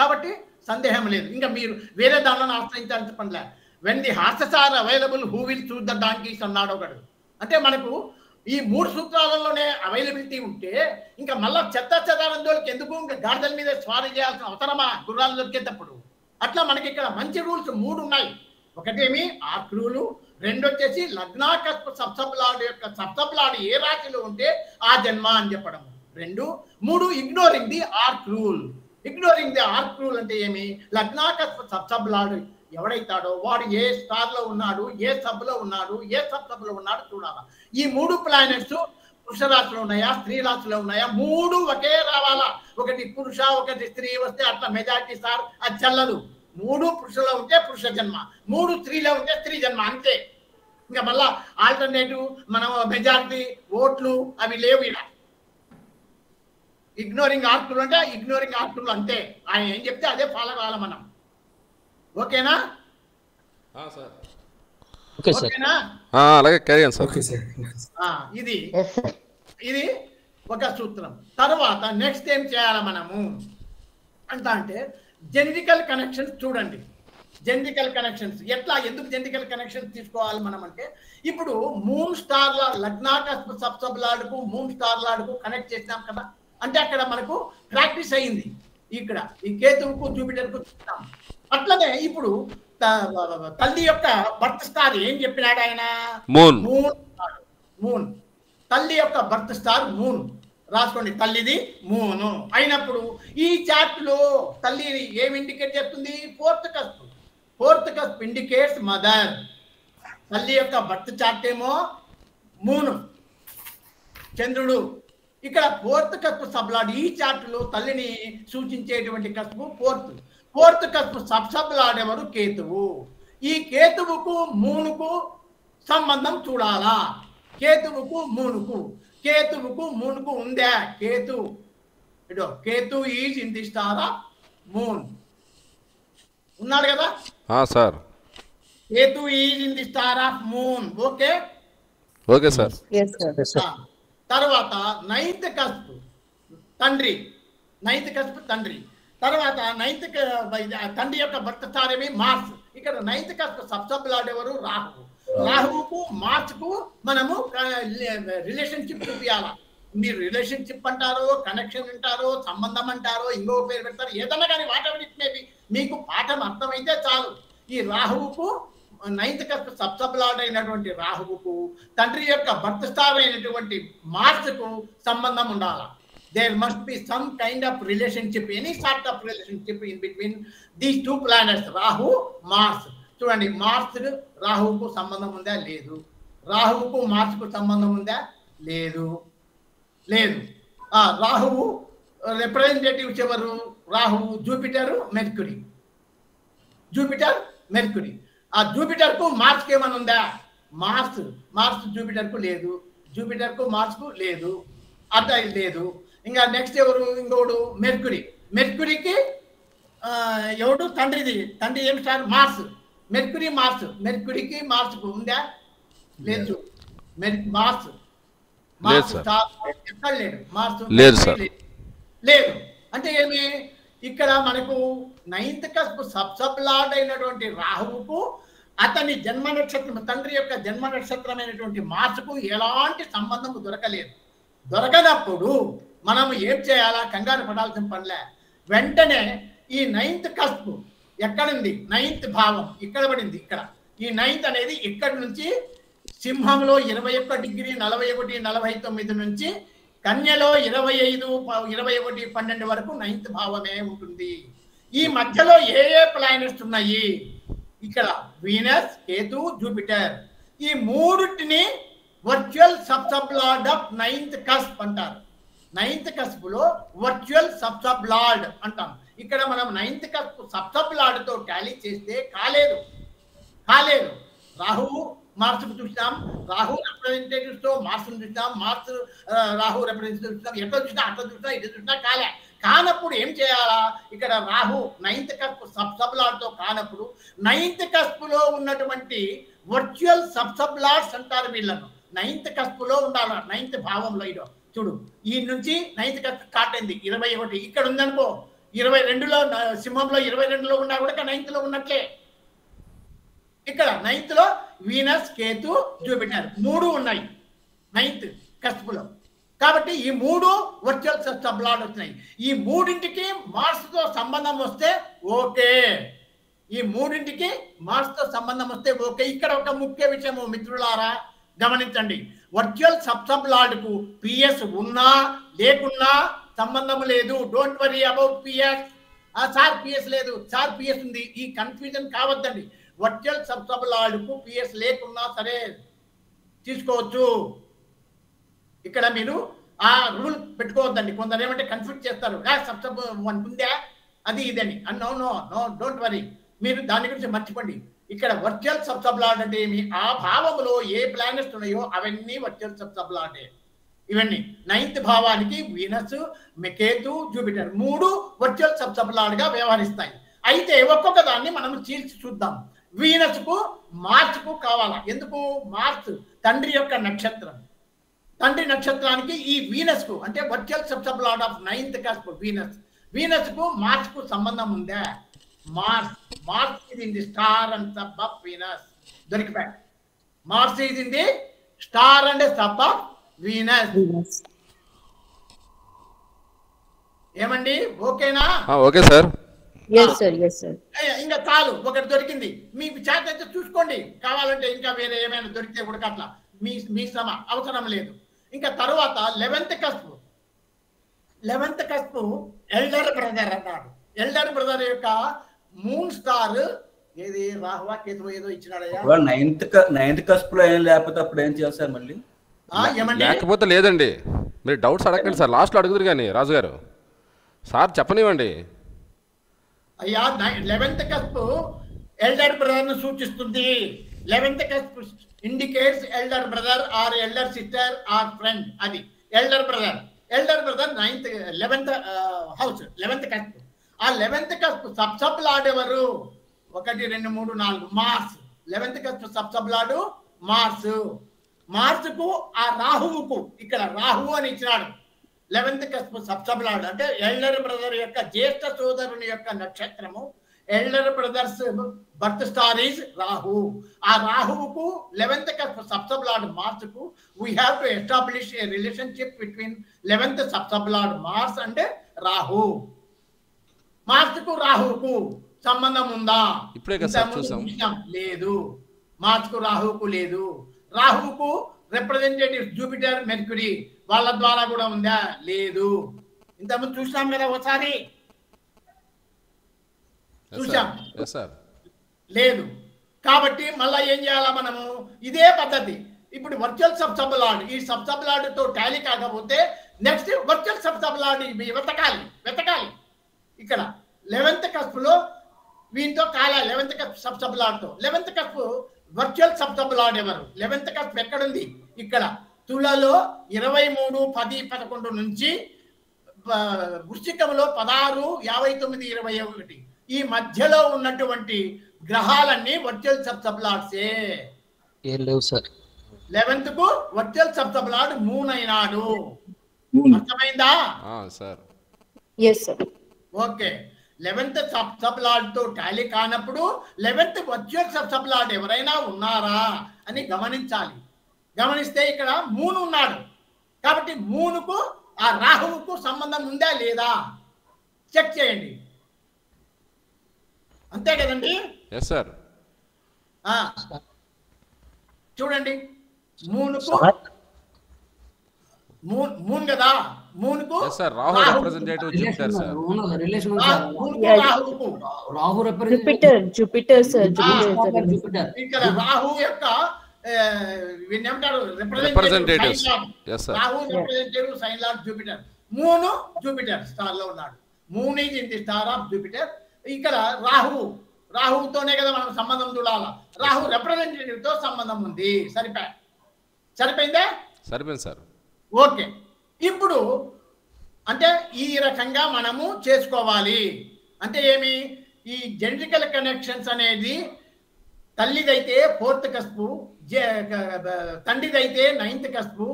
కాబట్టి సందేహం లేదు. ఇంకా మీరు వేరే దానిలో ఆశ్రయించాలని చెప్పండి. When the horses are available who will choose the donkeys అన్నాడు ఒకడు. అంటే మనకు ఈ 3 సూత్రాలలోనే అవైలబిలిటీ ఉంటే ఇంకా మళ్ళా చెత్తారందోళ్ళకి ఎందుకు ఇంకా గాడిదల మీద స్వారీ చేయాల్సిన అవసరమా గుర్రాలు దొరికేటప్పుడు? అట్లా మనకి ఇక్కడ మంచి రూల్స్ 3 ఉన్నాయి. ఒకటేమి ఆర్క్ రూలు, 2 వచ్చేసి లగ్నాకస్ప సప్తబలాడ్ యొక్క సప్తబలాడ్ ఏ రాశిలో ఉంటే ఆ జన్మ అని చెప్పడం. 2, 3 ignoring the ark rule. Ignoring the ark rule అంటే ఏమి? లగ్నాకస్ప సప్తబలాడ్ ఎవడైతాడో వాడు ఏ స్టార్ లో ఉన్నాడు, ఏ సబ్ లో ఉన్నాడు, ఏ సబ్ లో ఉన్నాడు చూడాలా. ఈ 3 ప్లానెట్స్ పురుష రాశిలో ఉన్నాయా, స్త్రీ రాశిలో ఉన్నాయా? 3 ఒకే రావాలా. ఒకటి పురుష, ఒకటి స్త్రీ వస్తే అట్లా మెజారిటీ సార్ అది చల్లదు. 3 పురుషలో ఉంటే పురుష జన్మ, 3 స్త్రీలో ఉంటే స్త్రీ జన్మ, అంతే. ఇంకా మళ్ళా ఆల్టర్నేటివ్ మనం మెజారిటీ ఓట్లు అవి లేవు. ఇలా ఇగ్నోరింగ్ ఆర్కులు అంటే ఇగ్నోరింగ్ ఆర్కులు అంతే. ఆయన ఏం చెప్తే అదే ఫాలో కావాలి మనం. ఓకేనా? ఓకేనా? అలాగే క్యారీ ఆన్ సార్. ఇది ఒక సూత్రం. తర్వాత నెక్స్ట్ ఏం చేయాలి మనము అంటే జెనెటికల్ కనెక్షన్స్ చూడండి. జెనెటికల్ కనెక్షన్స్ ఎట్లా, ఎందుకు జెనెటికల్ కనెక్షన్స్ తీసుకోవాలి మనం అంటే, ఇప్పుడు మూన్ స్టార్ లగ్నాకస్ప సబ్సబ్లాడ్కు మూన్ స్టార్ లాడ్కు కనెక్ట్ చేసినాం కదా. అంటే అక్కడ మనకు ప్రాక్టీస్ అయింది. ఇక్కడ ఈ కేతువుకు జూపిటర్కు చూస్తాం. అట్లనే ఇప్పుడు తల్లి యొక్క బర్త్ స్టార్ ఏం చెప్పినాడు ఆయన? మూన్. తల్లి యొక్క బర్త్ స్టార్ మూన్. రాసుకోండి, తల్లిది మూను అయినప్పుడు ఈ చార్ట్ లో తల్లి ఏమి ఇండికేట్ చేస్తుంది? Fourth cusp indicates mother. తల్లి యొక్క బర్త్ చార్ట్ ఏమో మూను, చంద్రుడు. ఇక్కడ ఫోర్త్ కస్ప్ సబ్లాడ్ ఈ చార్ట్ లో తల్లిని సూచించేటువంటి కస్పు ఫోర్త్ కస్ప్ సబ్లాడ్ ఎవరు? కేతువు. ఈ కేతువుకు మూనుకు సంబంధం చూడాలా. కేతువుకు మూనుకు ఉందా? Ketu is in the star of moon. ఉన్నాడు కదా sir. Ketu is in the star of moon. Okay, okay sir. తర్వాత నైన్త్ కస్ప్ తండ్రి, నైన్త్ కస్ప్ తండ్రి. తర్వాత నైన్త్ తండ్రి యొక్క భర్త స్థానమే మార్స్. ఇక్కడ నైన్త్ కస్ప్ సబ్ లార్డ్ ఎవరు? రాహువు. రాహువుకు మార్చుకు మనము రిలేషన్షిప్ చూపించాలా. మీరు రిలేషన్షిప్ అంటారో, కనెక్షన్ అంటారో, సంబంధం అంటారో, ఇంకో పేరు పెడతారు, ఏదన్నా కానీ what ever it may be, మీకు పాఠం అర్థమైతే చాలు. ఈ రాహువుకు నైన్త్ కస్ప్ సబ్ లార్డ్ అయినటువంటి రాహువుకు తండ్రి యొక్క భర్త స్థానం అయినటువంటి మార్స్కు సంబంధం ఉండాలా. There must be some kind of relationship, any sort of relationship in between these two planets, Rahu, Mars. చూడండి, మార్స్ రాహువుకు సంబంధం ఉందా? లేదు. రాహువుకు మార్స్కు సంబంధం ఉందా? లేదు. లేదు. రాహువు రిప్రజెంటేటివ్స్ ఎవరు? రాహువు జూపిటర్, మెర్క్యూరీ. Jupiter, mercury. ఆ జూపిటర్కు మార్స్కి ఏమైనా ఉందా? మార్స్ జూపిటర్కు లేదు. జూపిటర్కు మార్స్కు లేదు. అట్లా లేదు. ఇంకా నెక్స్ట్ ఎవరు? ఇంకోడు మెర్క్యూరీ. మెర్క్యూరీకి ఎవడు? తండ్రిది. తండ్రి ఏం స్టార్? మార్స్. Mercury, Mars. మెర్క్యూరీకి మార్స్కు ఉందా? లేదు. మార్స్ స్టార్ ఎక్కడ లేడు. మార్స్ లేదు. అంటే ఏమి? ఇక్కడ మనకు నైన్త్ కస్ప్ సబ్ లార్డ్ అయినటువంటి రాహువుకు అతని జన్మ నక్షత్రం, తండ్రి యొక్క జన్మ నక్షత్రమైనటువంటి మార్స్కు ఎలాంటి సంబంధం దొరకలేదు. దొరకనప్పుడు మనం ఏం చేయాలా? కంగారు పడాల్సిన పనిలే. వెంటనే ఈ నైన్త్ కస్ప్ ఎక్కడుంది? నైన్త్ భావం ఇక్కడ పడింది. ఇక్కడ ఈ నైన్త్ అనేది ఇక్కడి నుంచి సింహంలో 21 డిగ్రీ 41, 49 నుంచి కన్యలో 25, 21, 12 వరకు నైన్త్ భావమే ఉంటుంది. ఈ మధ్యలో ఏ ప్లానెట్స్ ఉన్నాయి? ఇక్కడ వీనస్, కేతు, జూపిటర్. ఈ మూడుటిని virtual sub lord of ninth cusp అంటారు. నైన్త్ కస్ప్ లో వర్చువల్ సబ్ లార్డ్ అంటాం. ఇక్కడ మనం నైన్త్ కస్ప్ సబ్ లార్డ్ తో టాలీ చేస్తే కాలేదు. రాహు మార్స్ చూసినాం, రాహు రిప్రజెంటేటివ్స్ తో మార్స్ చూసినాం, మార్స్ రాహు రిప్రజెంటేటివ్స్ చూసినాం. ఎట్లా చూసినా అట్లా చూసినా ఇటు చూసినా కానప్పుడు ఏం చేయాలా? ఇక్కడ Rahu ninth cusp sub lord తో కానప్పుడు నైన్త్ కస్ప్ లో ఉన్నటువంటి వర్చువల్ సబ్ లార్డ్స్ అంటారు వీళ్ళను. నైన్త్ కస్ప్ లో ఉండాలి. నైన్త్ భావంలో ఇదో చూడు, ఈ నుంచి నైన్త్ కస్ప్ స్టార్ట్ అయింది 21. ఇక్కడ ఉందనుకో 22లో, సింహంలో 22లో ఉన్నా కూడా నైన్త్ లో ఉన్నట్లే. ఇక్కడ నైన్త్ లో వీనస్, కేతు, జూపిటర్ 3 ఉన్నాయి నైన్త్ కస్ప్ లో. కాబట్టి ఈ 3 వర్చువల్ సబ్ లార్డ్ వచ్చినాయి. ఈ మూడింటికి మార్స్ తో సంబంధం వస్తే ఓకే. ఈ మూడింటికి మార్స్ తో సంబంధం వస్తే ఓకే. ఇక్కడ ఒక ముఖ్య విషయం మిత్రులారా గమనించండి. వర్చువల్ సబ్ లార్డ్ కు పిఎస్ ఉన్నా లేకున్నా సంబంధం లేదు. Don't worry about PS. Sir PS లేదు, సార్ పిఎస్ ఉంది, ఈ కన్ఫ్యూజన్ కావద్దండి. వర్చువల్ సబ్ లార్డ్ కు పిఎస్ లేకున్నా సరే తీసుకోవచ్చు. ఇక్కడ మీరు ఆ రూల్ పెట్టుకోవద్దండి. కొందరు ఏమంటే కన్ఫ్యూజ్ చేస్తారు, సబ్ ఉందా అది ఇదని. No no no, don't worry, మీరు దాని గురించి మర్చిపోండి. ఇక్కడ వర్చువల్ సబ్ లార్డ్ అంటే ఏమి? ఆ భావంలో ఏ ప్లానెట్స్ ఉన్నాయో అవన్నీ వర్చువల్ సబ్ లార్డే. ఇవన్నీ నైన్త్ భావానికి Venus, Ketu, Jupiter 3 virtual sub lord గా వ్యవహరిస్తాయి. అయితే ఒక్కొక్క దాన్ని మనం చీల్చి చూద్దాం. వీనస్ కు మార్స్ కు కావాలా? ఎందుకు? మార్స్ తండ్రి యొక్క నక్షత్రం. తండ్రి నక్షత్రానికి ఈ వీనస్ కు అంటే virtual sub lord of ninth cusp Venus కు మార్స్ కు సంబంధం ఉందా? Mars is in the star and sub of Venus. దొరికిపోయా. Mars is in the star and sub of Venus. ఏమండి ఓకేనా? Okay sir. ఇంకా చాలు, ఒకటి దొరికింది. మీకు చేత అయితే చూసుకోండి, కావాలంటే ఇంకా వేరే ఏమైనా దొరికితే కూడా అట్లా మీ శ్రమ అవసరం లేదు. ఇంకా తర్వాత 11th కస్ప్ ఎల్డర్ బ్రదర్ అన్నాడు. ఎల్డర్ బ్రదర్ యొక్క మూన్ స్టార్ ఏది? రాహువా, కేతువా ఏదో ఇచ్చినాడయ్యా. నైన్త్ కస్ప్ లో ఏం లేకపోతే అప్పుడు ఏం చేస్తారు మళ్ళీ? లేకపోతే లేదండి, మీరు డౌట్స్ అడగండి సార్, లాస్ట్లో అడుగుతారు కానీ రాజు గారు. సార్ చెప్పనివ్వండి. అయ్యా 11th కస్ప్ ఎల్డర్ బ్రదర్ ను సూచిస్తుంది. 11th cusp indicates elder brother or elder sister or friend. అది elder brother. 11th house 11th cusp. ఆ 11th కస్ప్ సబ్ లార్డ్ ఎవరు? 1, 2, 3, 4 Mars. 11th cusp sub lord Mars. మార్చుకు ఆ రాహువుకు ఇక్కడ రాహు అని ఇచ్చినాడు 11th కస్పు సబ్సబ్ అంటే ఎల్డర్ బ్రదర్ యొక్క జ్యేష్ఠ సోదరుని యొక్క నక్షత్రము elder brother's birth star is Rahu ఆ రాహువుకు 11th కస్పు సబ్సబ్ మార్చుకు we have to establish a relationship between 11th sub sub Mars అంటే రాహు మార్చుకు రాహువుకు సంబంధం ఉందా ఇప్పుడే కదా సార్ చూసాం లేదు మార్చుకు రాహువుకు లేదు రాహువుకు రిప్రజెంటేటివ్ జూపిటర్ మెర్క్యూరీ వాళ్ళ ద్వారా కూడా ఉందా లేదు ఇంతకుముందు చూసాం కదా ఒకసారి చూసాం లేదు కాబట్టి మళ్ళా ఏం చేయాలా మనము ఇదే పద్ధతి ఇప్పుడు వర్చువల్ సబ్ లార్డ్ ఈ సబ్ లార్డ్ తో టాలీ కాకపోతే నెక్స్ట్ వర్చువల్ సబ్ లార్డ్ వెతకాలి ఇక్కడ 11th కస్పులో వీటితో కాల 11th కస్ప్ సబ్ లార్డ్ తో 11th cusp virtual sub lord ఎవరు 11th కస్ప్ ఎక్కడుంది ఇక్కడ తులలో 23 10 11 నుంచి వృశ్చికంలో 16 59 21 ఈ మధ్యలో ఉన్నటువంటి గ్రహాలన్నీ వర్చువల్ సబ్ లార్డ్సే ఏం లేవు సార్ 11th కు వర్చువల్ సబ్ లార్డ్ మూన్ అయినాడు అర్థమైందా sir yes sir okay 11th sub lord తో టాలీ కానప్పుడు 11th వర్చువల్ సబ్ లార్డ్ ఎవరైనా ఉన్నారా అని గమనించాలి గమనిస్తే ఇక్కడ మూన్ ఉన్నాడు కాబట్టి మూనుకు ఆ రాహువుకు సంబంధం ఉందా లేదా చెక్ చేయండి అంతే కదండి ఎస్ సార్ చూడండి మూనుకు మూన్ కదా మూనుకు sir Rahu representative Jupiter sir relation రాహువుకు రాహు Jupiter sir Jupiter ఇక్కడ రాహు యొక్క ఏమంటారు representative Rahu representative sign lord Jupiter moon Jupiter star లో ఉన్నాడు moon is in the star of Jupiter ఇక్కడ రాహుతోనే కదా మనం సంబంధం చూడాలా రాహు రిప్రజెంటేటివ్ తో సంబంధం ఉంది సరిపోయిందా సరిపోయింది సార్ ఓకే ఇప్పుడు అంటే ఈ రకంగా మనము చేసుకోవాలి అంటే ఏమి ఈ జెనెటికల్ కనెక్షన్స్ అనేది తల్లిదైతే 4th కస్పు తండ్రిదైతే 9th కస్పు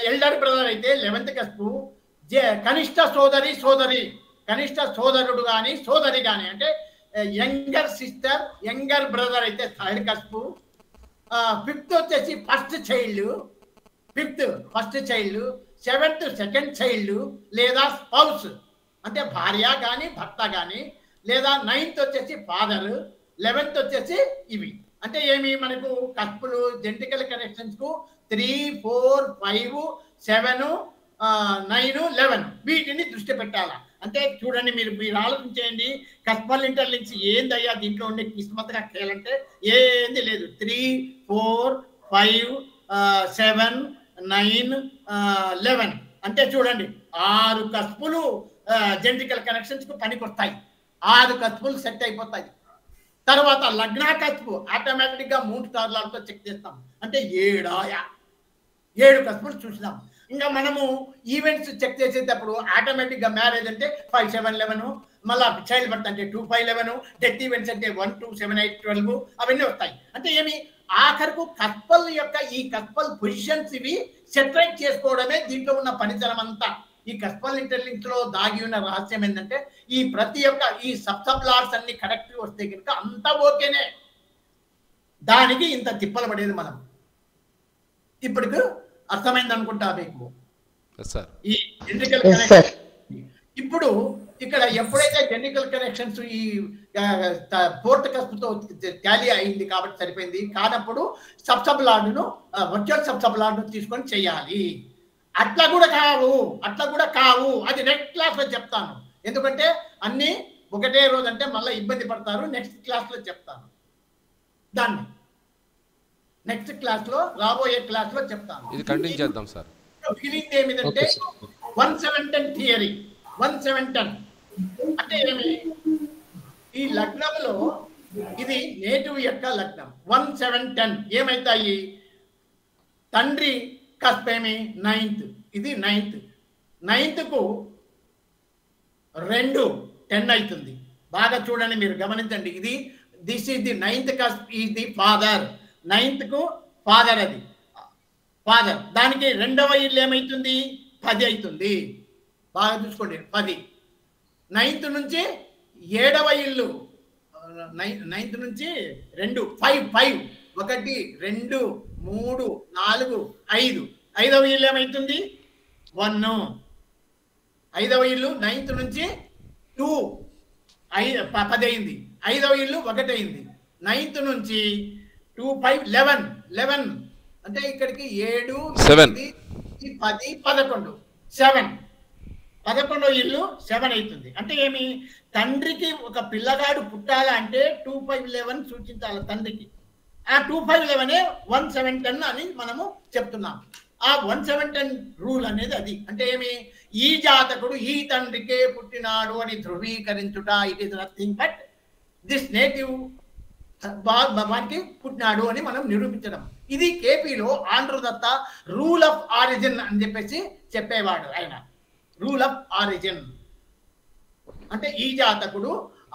ఎల్డర్ బ్రదర్ అయితే 11th కస్పు కనిష్ట సోదరుడు కానీ సోదరి కానీ అంటే యంగర్ సిస్టర్ యంగర్ బ్రదర్ అయితే 3rd కస్పు 5th వచ్చేసి first child 7th second child లేదా స్పౌస్ అంటే భార్య కానీ భర్త కానీ లేదా 9th వచ్చేసి ఫాదర్ 11th వచ్చేసి ఇవి అంటే ఏమి మనకు కస్పులు జెనెటికల్ కనెక్షన్స్ కు 3 4 5 7 9 11 వీటిని దృష్టి పెట్టాలా అంటే చూడండి మీరు ఆలోచించేయండి కస్పల్ ఇంటర్లింక్స్ ఏందయ్యా దీంట్లో ఉండే కిస్మత్గా చేయాలంటే ఏంది లేదు 3 4 5 7 9 11 అంటే చూడండి 6 కస్పులు జెనెటికల్ కనెక్షన్స్ కు పనికొస్తాయి 6 కస్పులు సెట్ అయిపోతాయి తర్వాత లగ్న కస్పు ఆటోమేటిక్ గా 3 స్టార్లతో చెక్ చేస్తాం అంటే 7 కస్పులు చూసినాం ఇంకా మనము ఈవెంట్స్ చెక్ చేసేటప్పుడు ఆటోమేటిక్ గా మ్యారేజ్ అంటే 5 7 11 మళ్ళీ చైల్డ్ బర్త్ అంటే 2 5 11 డెత్ ఈవెంట్స్ అంటే 1 2 7 8 12 అవన్నీ వస్తాయి అంటే ఏమి ఆఖరుకు కస్పల్ యొక్క ఈ కస్పల్ పొజిషన్స్ ఇవి సెటరేట్ చేసుకోవడమే దీంట్లో ఉన్న పనితనం అంతా ఈ కస్పల్ ఇంటర్లింక్స్ లో దాగి ఉన్న రహస్యం ఏంటంటే ఈ ప్రతి ఒక్క ఈ సబ్ లార్డ్స్ అన్ని కరెక్ట్ వస్తే కనుక అంతా ఓకేనే దానికి ఇంత తిప్పలు పడేది మనం ఇప్పటికి అర్థమైంది అనుకుంటా మీకు ఈ జెనెటికల్ కనెక్షన్ ఇప్పుడు ఇక్కడ ఎప్పుడైతే జెనెటికల్ కనెక్షన్స్ ఈ 4th కస్పుతో టాలీ అయింది కాబట్టి సరిపోయింది కానప్పుడు సబ్ లార్డును వర్చువల్ సబ్ లార్డును తీసుకొని చేయాలి అట్లా కూడా కావు అది నెక్స్ట్ క్లాస్ లో చెప్తాను ఎందుకంటే అన్ని ఒకటే రోజు అంటే మళ్ళీ ఇబ్బంది పడతారు నెక్స్ట్ క్లాస్ లో చెప్తాను దాన్ని నెక్స్ట్ క్లాస్ లో రాబోయే క్లాస్ లో చెప్తాను ఇది కంటిన్యూ చేద్దాం సార్ ఫీలింగ్ ఏమిటంటే 1710 థియరీ 1710 అంటే ఏమి ఈ లగ్నంలో ఇది నేటివ్ యొక్క లగ్నం 1710 ఏమైతాయి తండ్రి కస్పేమి 9th ఇది 9th కు 2 10 అవుతుంది బాగా చూడండి మీరు గమనించండి ఇది this is the 9th cusp is the father 9th కు ఫాదర్ అది ఫాదర్. దానికి రెండవ ఇల్లు ఏమైతుంది? 10 అవుతుంది. బాగా చూసుకోండి, 10. 9th నుంచి 7వ ఇల్లు, 9th నుంచి 2, 5, 1, 2, 3, 4, 5. 5వ ఇల్లు ఏమైతుంది? 1. 5వ ఇల్లు 9th నుంచి 2, 10 అయింది. 5వ ఇల్లు 1 అయింది. 9th నుంచి 2, 5, 11 అంటే ఇక్కడికి 7, 8, 10, 11, 7. 11వ ఇల్లు 7 అవుతుంది. అంటే ఏమి? తండ్రికి ఒక పిల్లగాడు పుట్టాలంటే 2, 5, 11 సూచించాలి తండ్రికి. ఆ 2, 5, 11 1, 7, 10 అని మనము చెప్తున్నాం. ఆ 1, 7, 10 రూల్ అనేది అది. అంటే ఏమి? ఈ జాతకుడు ఈ తండ్రికే పుట్టినాడు అని ధృవీకరించుట. It is nothing but this native వానికి పుట్టినాడు అని మనం నిరూపించడం. ఇది కేపీలో ఆంధ్రదత్త రూల్ ఆఫ్ ఆరిజిన్ అని చెప్పేసి చెప్పేవాడు ఆయన. రూల్ ఆఫ్ ఆరిజిన్ అంటే ఈ జాతకుడు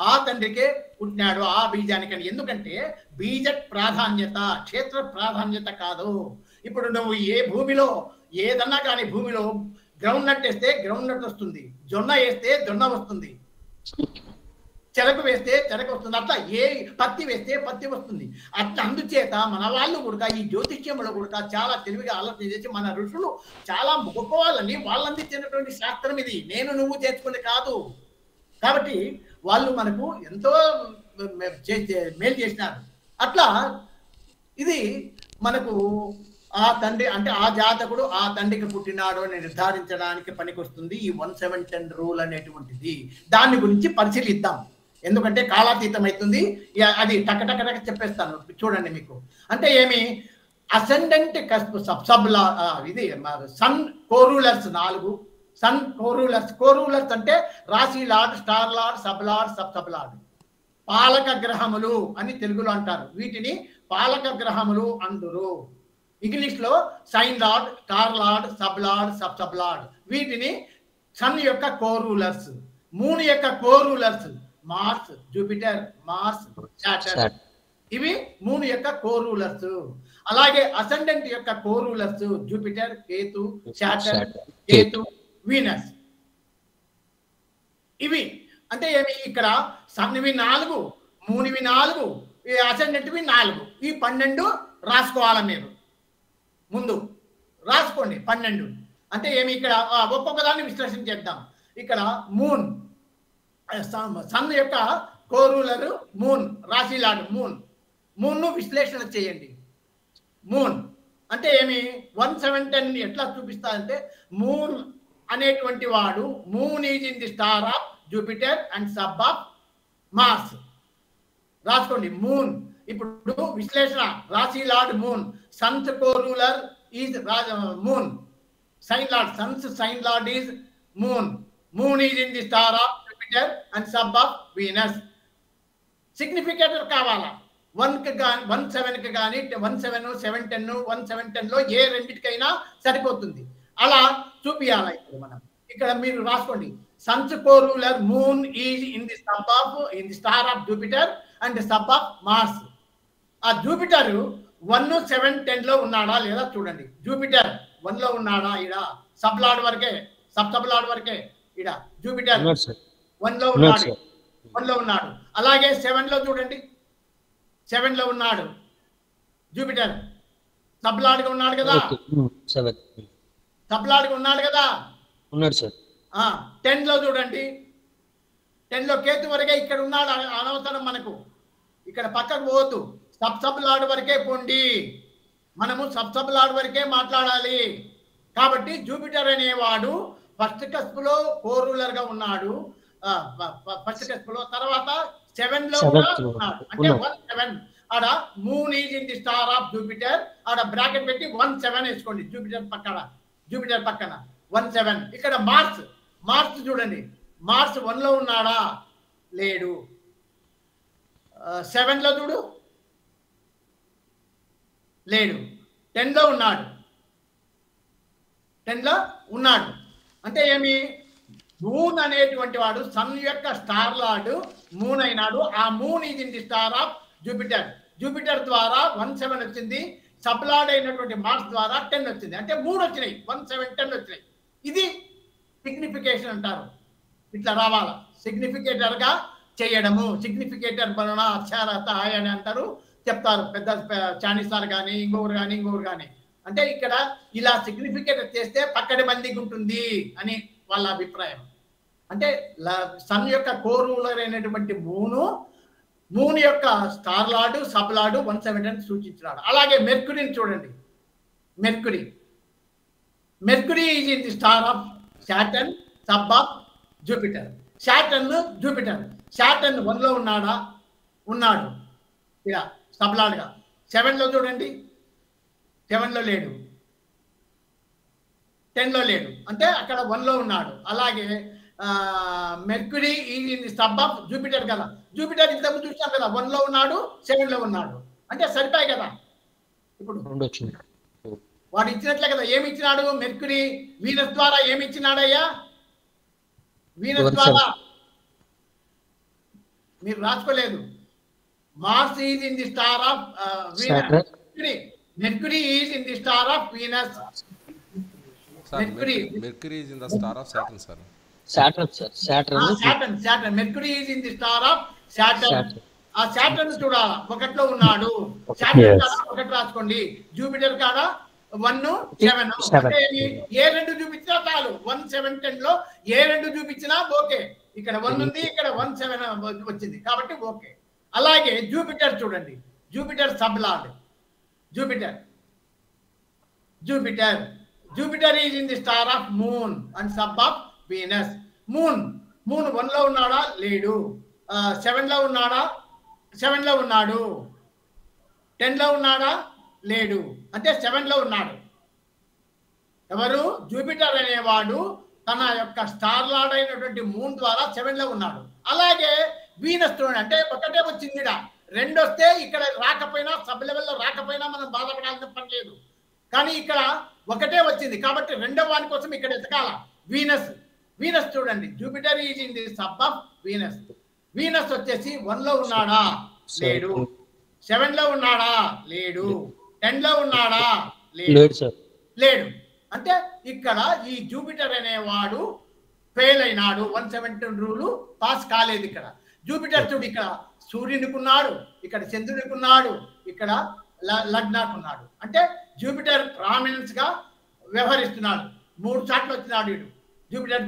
ఆ తండ్రికే పుట్టినాడు, ఆ బీజానికని. ఎందుకంటే బీజ ప్రాధాన్యత, క్షేత్ర ప్రాధాన్యత కాదు. ఇప్పుడు నువ్వు ఏ భూమిలో ఏదన్నా కానీ భూమిలో గ్రౌండ్ నట్ వేస్తే గ్రౌండ్ నట్ వస్తుంది, జొన్న వేస్తే జొన్న వస్తుంది, చెరకు వేస్తే చెరకు వస్తుంది, అట్లా ఏ పత్తి వేస్తే పత్తి వస్తుంది. అట్లా అందుచేత మన వాళ్ళు కూడా ఈ జ్యోతిష్యంలో కూడా చాలా తెలివిగా ఆలోచన చేసి మన ఋషులు చాలా గొప్ప వాళ్ళని వాళ్ళందించినటువంటి శాస్త్రం ఇది. నేను నువ్వు చేసుకునే కాదు. కాబట్టి వాళ్ళు మనకు ఎంతో మేలు చేసినారు. అట్లా ఇది మనకు ఆ తండ్రి అంటే ఆ జాతకుడు ఆ తండ్రికి పుట్టినాడు అని నిర్ధారించడానికి పనికొస్తుంది ఈ 1, 7, 10 రూల్ అనేటువంటిది. దాని గురించి పరిశీలిద్దాం, ఎందుకంటే కాలాతీతం అవుతుంది. అది టక చెప్పేస్తాను, చూడండి మీకు. అంటే ఏమి? అసెండెంట్ కస్ప్ సబ్లా ఇది సన్ కోరూలర్స్ 4. సన్ కోరూలర్స్ అంటే రాశి lord, star lord, sub lord, sub lord, పాలక గ్రహములు అని తెలుగులో అంటారు. వీటిని పాలక గ్రహములు అందురు. ఇంగ్లీష్ లో sign lord, star lord, sub lord, sub lord. వీటిని సన్ యొక్క కోరూలర్స్. మూన్ యొక్క corulers Mars, Jupiter, Mars, Saturn. ఇవి మూన్ యొక్క కోరూలర్స్. అలాగే అసెండెంట్ యొక్క corulers Jupiter, Ketu, Saturn, Ketu, Venus. ఇవి అంటే ఏమి? ఇక్కడ సన్వి 4, మూనివి 4, అసెండెంట్వి 4. ఈ 12 రాసుకోవాలి. మీరు ముందు రాసుకోండి 12. అంటే ఏమి? ఇక్కడ ఒక్కొక్క దాన్ని విశ్లేషణ చేద్దాం. ఇక్కడ మూన్, సన్ యొక్క కోరూలర్ మూన్, రాశి లార్డ్ మూన్ ను విశ్లేషణ చేయండి. మూన్ అంటే ఏమి? 1, 7, 10 ఎట్లా చూపిస్తా అంటే మూన్ అనేటువంటి వాడు moon is in the star of Jupiter and sub of Mars. రాసుకోండి మూన్. ఇప్పుడు విశ్లేషణ రాశి lord moon, sun's coruler is moon, sign lord sign lord is moon is in the star of Jupiter and sub of Venus. Significator కావాలా? 1కి కానీ 1, 7కి కానీ 1, 7, 7, 10, 1, 7, 10లో ఏ రెండింటికైనా సరిపోతుంది. అలా చూపియాలి. ఇప్పుడు మనం ఇక్కడ మీరు రాసుకోండి. Sun's coruler moon is in the star of Jupiter and sub of Mars. ఆ జూపిటర్ 1, 7, 10లో ఉన్నాడా లేదా చూడండి. జూపిటర్ 1లో ఉన్నాడా? ఈడ సబ్ లార్డ్ వరకే, సబ్ లార్డ్ వరకే. ఈడ జూపిటర్ 1లో ఉన్నాడు. అలాగే 7లో చూడండి, 7లో ఉన్నాడు జూపిటర్. సబ్ లార్డ్ గా ఉన్నాడు కదా, సబ్ లార్డ్ గా ఉన్నాడు కదా. 10లో చూడండి, 10లో కేతు వరకే ఇక్కడ ఉన్నాడు. అనవసరం మనకు, ఇక్కడ పక్కకు పోవద్దు. సబ్ లార్డ్ వరకే పోండి. మనము సబ్ లార్డ్ వరకే మాట్లాడాలి. కాబట్టి జూపిటర్ అనేవాడు ఫస్ట్ కస్పులో కోరూలర్ గా ఉన్నాడు. ఫస్ట్ కస్పులో తర్వాత 7లో ఉన్నాడు. అంటే 1, 7 ఆడ moon is in the star of Jupiter. ఆడ బ్రాకెట్ పెట్టి 1, 7 వేసుకోండి. జూపిటర్ పక్కన 1, 7. ఇక్కడ మార్స్ చూడండి. మార్స్ 1లో ఉన్నాడా? లేడు. 7లో చూడు, లేడు. 10లో ఉన్నాడు. అంటే ఏమి? మూన్ అనేటువంటి వాడు సన్ యొక్క స్టార్ లార్డ్ మూన్ అయినాడు. ఆ moon is in the star of Jupiter. Jupiter ద్వారా 1, 7 వచ్చింది. సబ్లాడ్ అయినటువంటి మార్క్స్ ద్వారా 10 వచ్చింది. అంటే 3 వచ్చినాయి, 1 7 10 వచ్చినాయి. ఇది సిగ్నిఫికేషన్ అంటారు. ఇట్లా రావాలా, సిగ్నిఫికేటర్ గా చేయడము. సిగ్నిఫికేటర్ వలన అక్షరాత అని అంటారు, చెప్తారు పెద్ద చానీస్ సార్ కానీ ఇంకొకరు కానీ. అంటే ఇక్కడ ఇలా సిగ్నిఫికేటర్ చేస్తే పక్కడి మందికి ఉంటుంది అని వాళ్ళ అభిప్రాయం. అంటే సన్ యొక్క కోరూలర్ అయినటువంటి మూన్ యొక్క స్టార్ లార్డు సబ్ లార్డు 170 సూచించినాడు. అలాగే మెర్క్యూరీని చూడండి. Mercury is in the star of Saturn, sub of Jupiter. Jupiter 1 లో ఉన్నాడు ఇలా సబ్ లార్డ్గా. 7 లో చూడండి, 7 లో లేడు, 10 లో లేడు, అంటే అక్కడ 1 లో ఉన్నాడు. అలాగే mercury is in the sub of Jupiter కదా. జూపిటర్ ఇంతకు చూసాం కదా, 1 లో ఉన్నాడు, 7 లో ఉన్నాడు, అంటే సరిపోయి కదా. ఇప్పుడు వాడు ఇచ్చినట్లే కదా. ఏమి ఇచ్చినాడు మెర్క్యూరీ? వీనస్ ద్వారా ఏమి ఇచ్చినాడయ్యా? వీనస్ ద్వారా మీరు రాసుకోలేదు. Mars is in the star of Venus. Mercury is in the star of Venus. Mercury is in the star of Saturn sir. Saturn Mercury is in the star of Saturn. ఆ Saturn చూడాలా, 1 లో ఉన్నాడు. Saturn కాడ 1 రాసుకోండి. Jupiter కాడ 1 7. అంటే ఏ 2 చూపించినా చాలు. 1 7 10 లో ఏ 2 చూపించినా ఓకే. ఇక్కడ 1 ఉంది, ఇక్కడ 1 7 వచ్చింది కాబట్టి ఓకే. అలాగే జూపిటర్ చూడండి. Jupiter sub lord. Jupiter is in the star of moon and sub of Venus. Moon 1 లో ఉన్నాడా? లేడు. 7 లో ఉన్నాడా? 7 లో ఉన్నాడు. 10 లో ఉన్నాడా? లేడు. అంటే 7 లో ఉన్నాడు. ఎవరు? జూపిటర్ అనేవాడు తన యొక్క స్టార్ లార్డ్ అయినటువంటి మూన్ ద్వారా 7 లో ఉన్నాడు. అలాగే వీనస్ చూడండి. అంటే ఒకటే వచ్చింది, 2 వస్తే ఇక్కడ రాకపోయినా, సబ్ లెవెల్లో రాకపోయినా మనం బాధపడాల్సిన పని లేదు. కానీ ఇక్కడ ఒకటే వచ్చింది కాబట్టి 2వ వాని కోసం ఇక్కడ ఎతకాల. వీనస్ చూడండి. Jupiter is in the sub of Venus. Venus వచ్చేసి 1 లో ఉన్నాడా? లేడు. 7 లో ఉన్నాడా? లేడు. 10 లో ఉన్నాడా? లేడు. అంటే ఇక్కడ ఈ జూపిటర్ అనేవాడు ఫెయిల్ అయినాడు. 170 రూలు పాస్ కాలేదు. ఇక్కడ జూపిటర్ చూడు, ఇక్కడ సూర్యునికి ఉన్నాడు, ఇక్కడ చంద్రునికి ఉన్నాడు, ఇక్కడ లగ్నాకు ఉన్నాడు. అంటే జూపిటర్ ప్రామినెన్స్ గా వ్యవహరిస్తున్నాడు. 3 సార్లు వచ్చినాడు వీడు. జూపిటర్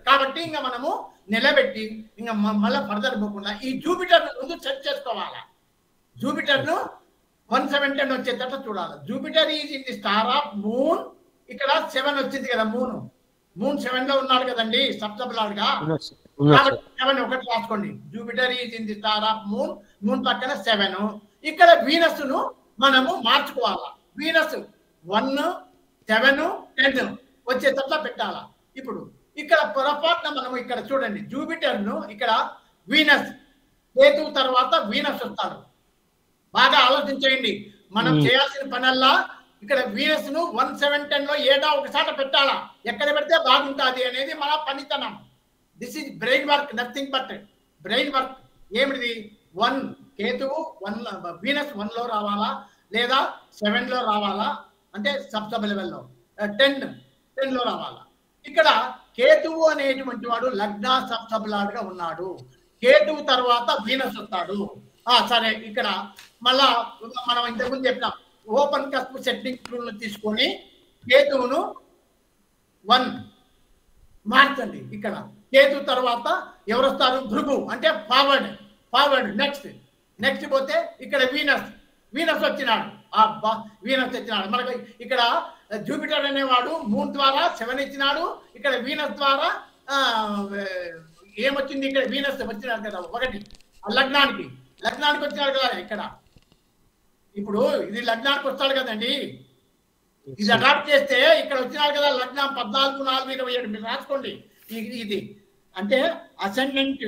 కాబట్టి ఇంకా మనము నిలబెట్టి ఇంకా మళ్ళీ ఫర్దర్ పోకుండా ఈ జూపిటర్ ముందు సెట్ చేసుకోవాలా. జూపిటర్ ను 170 వచ్చేటట్టు చూడాలి. Jupiter is in the star of moon. ఇక్కడ 7 వచ్చింది కదా. మూన్ 7 లో ఉన్నాడు కదండి, సబ్ లార్డ్ గా. 7 1 రాసుకోండి. Jupiter is in the star of moon పక్కన 7. ఇక్కడ వీనస్ ను మనము మార్చుకోవాలా. వీనస్ 1 7 10 వచ్చేటట్లా పెట్టాలా. ఇప్పుడు ఇక్కడ పొరపాటున మనము ఇక్కడ చూడండి, జూపిటర్ ను ఇక్కడ వీనస్, కేతువు తర్వాత వీనస్ వస్తాడు. బాగా ఆలోచించేయండి. మనం చేయాల్సిన పనల్లా ఇక్కడ వీనస్ ను 1 7 10 లో ఏడా ఒకసారి పెట్టాలా. ఎక్కడ పెడితే బాగుంటుంది అనేది మన పనితనం. This is brain work, nothing but brain work. ఏమిటిది? 1 కేతువు 1 వీనస్ 1 లో రావాలా, లేదా 7 లో రావాలా, అంటే సబ్ లెవెల్లో 10 లో రావాలా. ఇక్కడ కేతువు అనేటువంటి వాడు లగ్న సబ్ లార్డ్ గా ఉన్నాడు. కేతువు తర్వాత వీనస్ వస్తాడు. సరే, ఇక్కడ మళ్ళా మనం ఇంతకుముందు చెప్పినాం, ఓపెన్ కస్ప్ సెట్టింగ్ టూల్ తీసుకొని కేతువును 1 మార్చండి. ఇక్కడ కేతు తర్వాత ఎవరు వస్తారు? భృగు, అంటే ఫార్వర్డ్. నెక్స్ట్ పోతే ఇక్కడ వీనస్ వచ్చినాడు. వీనస్ వచ్చినాడు. మనకు ఇక్కడ జూపిటర్ అనేవాడు మూన్ ద్వారా 7 ఇచ్చినాడు. ఇక్కడ వీనస్ ద్వారా ఏమొచ్చింది? ఇక్కడ వీనస్ వచ్చినాడు కదా 1. లగ్నానికి వచ్చినాడు కదా. ఇక్కడ ఇప్పుడు ఇది లగ్నానికి వస్తాడు కదండి. ఇది అడాప్ట్ చేస్తే ఇక్కడ వచ్చినాడు కదా లగ్నం 14 4 27. మీరు రాసుకోండి. ఇది అంటే అసెండెంట్,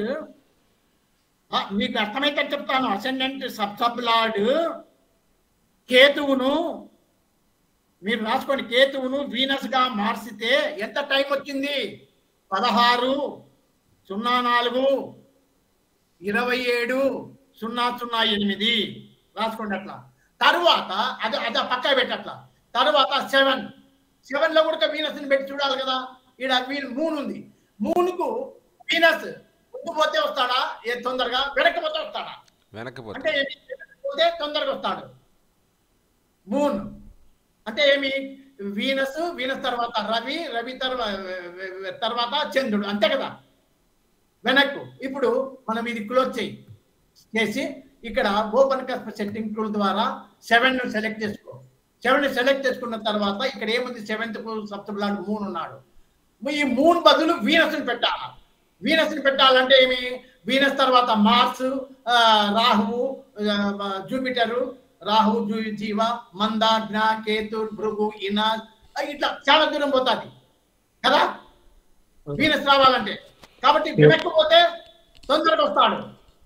మీకు అర్థమైతే చెప్తాను. అసెండెంట్ సబ్ లార్డ్ కేతువును మీరు రాసుకోండి. కేతువును వీనస్ గా మార్చితే ఎంత టైం వచ్చింది? 16/04/27/008 రాసుకోండి. అట్లా తరువాత అది పక్క పెట్టట్లా. తర్వాత 7 లో కూడా వీనస్ని పెట్టి చూడాలి కదా. ఇక్కడ మూన్ ఉంది. మూన్కు వీనస్ ముందు పోతే వస్తాడా తొందరగా, వెనక్కిపోతే వస్తాడా? అంటే పోతే తొందరగా వస్తాడు. మూన్ అంటే ఏమి? వీనస్ తర్వాత రవి తర్వాత చంద్రుడు, అంతే కదా వెనక్కు. ఇప్పుడు మనం ఇది క్లోజ్ చేసి ఇక్కడ ఓపెన్ కస్ప్ సెట్టింగ్ టూల్ ద్వారా 7 ను సెలెక్ట్ చేసుకో. 7 ని సెలెక్ట్ చేసుకున్న తర్వాత ఇక్కడ ఏముంది? 7th సప్తమ లార్డ్ మూన్ ఉన్నాడు. ఈ మూన్ బదులు వీనస్ని పెట్టాలా. వీనస్ని పెట్టాలంటే ఏమి? వీనస్ తర్వాత మార్స్, రాహువు, జూపిటరు, రాహు, జీవ, మంద, జ్ఞ, కేతు, భృగు, ఇనాస్, ఇట్లా చాలా దూరం పోతుంది కదా వీనస్ రావాలంటే. కాబట్టి వెనక్కి పోతే తొందరగా వస్తాడు.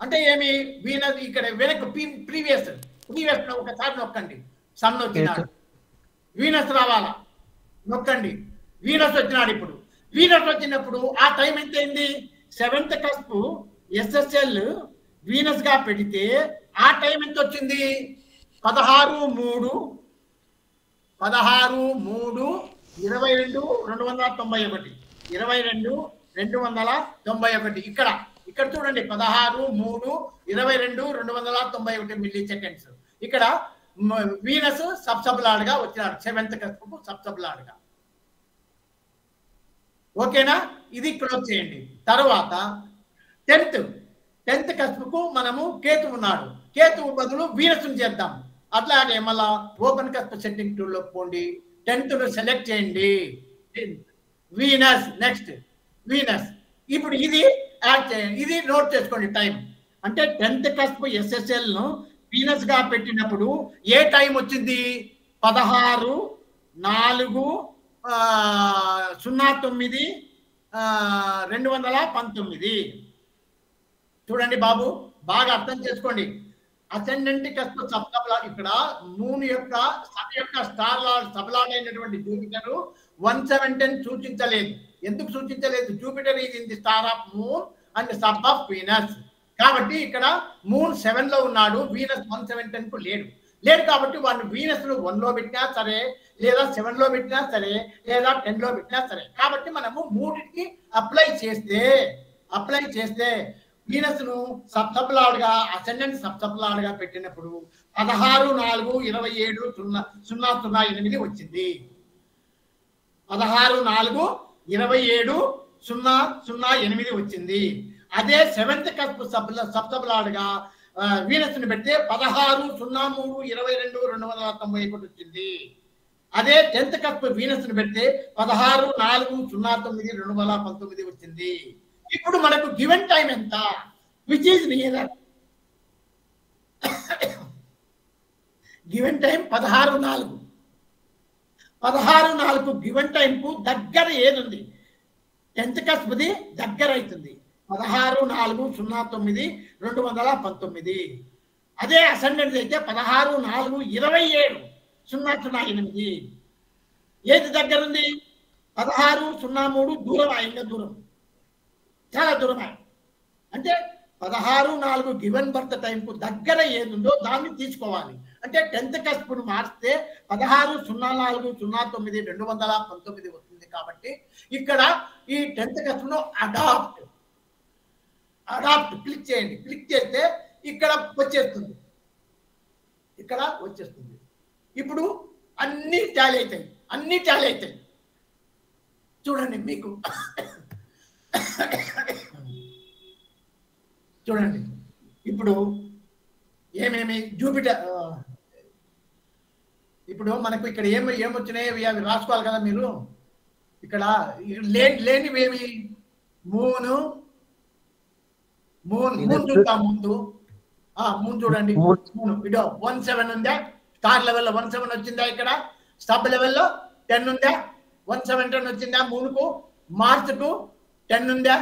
అంటే ఏమి? వీనస్ ఇక్కడ వెనక్కి ప్రీవియస్ ఒకసారి నొక్కండి. సన్ వచ్చినాడు, వీనస్ రావాలా, నొక్కండి. వీనస్ వచ్చినాడు. ఇప్పుడు వీనస్ వచ్చినప్పుడు ఆ టైం ఎంత అయింది? 7th కస్ప్ SSL వీనస్ గా పెడితే ఆ టైం ఎంత వచ్చింది? 16/3 22/291 22/291. ఇక్కడ చూడండి 16/3/22/291 మిల్లీ సెకండ్స్. ఇక్కడ వీనస్ సబ్సబ్ గా వచ్చినాడు 7th కస్ప్ సబ్సబ్ గా. ఓకేనా? ఇది క్లోజ్ చేయండి. తర్వాత 10th కస్ప్కు మనము కేతు ఉన్నాడు. కేతువు బదులు వీనస్ చేద్దాం. అట్లాగే మళ్ళా ఓపెన్ కస్ప్ సెట్టింగ్ టూల్లో పోండి. 10th ను సెలెక్ట్ చేయండి. Venus, next Venus. ఇప్పుడు ఇది యాడ్ చేయండి. ఇది నోట్ చేసుకోండి టైం. అంటే 10th కస్ప్ SSL ను వీనస్ గా పెట్టినప్పుడు ఏ టైం వచ్చింది? 16/4/09/219. చూడండి బాబు, బాగా అర్థం చేసుకోండి. అసెండెంట్ కస్ప్ సబ్ లార్డ్ ఇక్కడ మూన్ యొక్క సన్ యొక్క స్టార్ లార్డ్ సబ్ లార్డ్ అయినటువంటి జూపిటర్ 1710 సూచించలేదు. ఎందుకు సూచించలేదు? Jupiter is in the star of moon and sub of Venus. కాబట్టి ఇక్కడ మూన్ 7 లో ఉన్నాడు, వీనస్ 1710 కు లేడు కాబట్టి వాడిని వీనస్ 1 లో పెట్టినా సరే, లేదా 7 లో పెట్టినా సరే, లేదా 10 లో పెట్టినా సరే. కాబట్టి మనము మూడింటికి అప్లై చేస్తే వీనస్ ను సబ్ లార్డ్ గా, అసెండెంట్ సబ్ లార్డ్ గా పెట్టినప్పుడు 16/4/27/008 వచ్చింది. 16/4/27/008 వచ్చింది. అదే 7th కస్ప్ సబ్ లార్డ్ గా వీనస్ ని పెడితే 16/03/22/291 వచ్చింది. అదే 10th కస్ప్ వీనస్ ని పెడితే 16/4/09/2019 వచ్చింది. ఇప్పుడు మనకు గివెన్ టైం ఎంత? Which is nearer? Given time 16/4 given time కు దగ్గర ఏది ఉంది? 10th కస్ప్ది దగ్గర అవుతుంది 16/4/09/2019. అదే అసెండెంట్ అయితే 16/4/27/008. ఏది దగ్గర ఉంది? 16/03 దూరం అయింది. దూరం చాలా దూరం అయింది. అంటే 16/4 గివెన్ బర్త్ టైం కు దగ్గర ఏది ఉందో దాన్ని తీసుకోవాలి. అంటే 10th కస్ప్ ను మార్చితే 16/04/09/2019 వస్తుంది. కాబట్టి ఇక్కడ ఈ 10th కస్ప్ ను అడాప్ట్ క్లిక్ చేయండి. క్లిక్ చేస్తే ఇక్కడ వచ్చేస్తుంది. ఇప్పుడు అన్ని టాలీ అవుతాయి. చూడండి, మీకు చూడండి ఇప్పుడు ఏమేమి జూపిటర్. ఇప్పుడు మనకు ఇక్కడ ఏమొచ్చినాయి అవి రాసుకోవాలి కదా మీరు. ఇక్కడ లేనివేమి? మూన్ చూద్దాం ముందు. మూన్ చూడండి. ఇదో 17 ఉందా? స్టార్ లెవెల్లో 17 వచ్చిందా? ఇక్కడ సబ్ లెవెల్లో 10 ఉందా? 1710 వచ్చిందా మూన్కు? మార్స్ కు 10 ఉందా?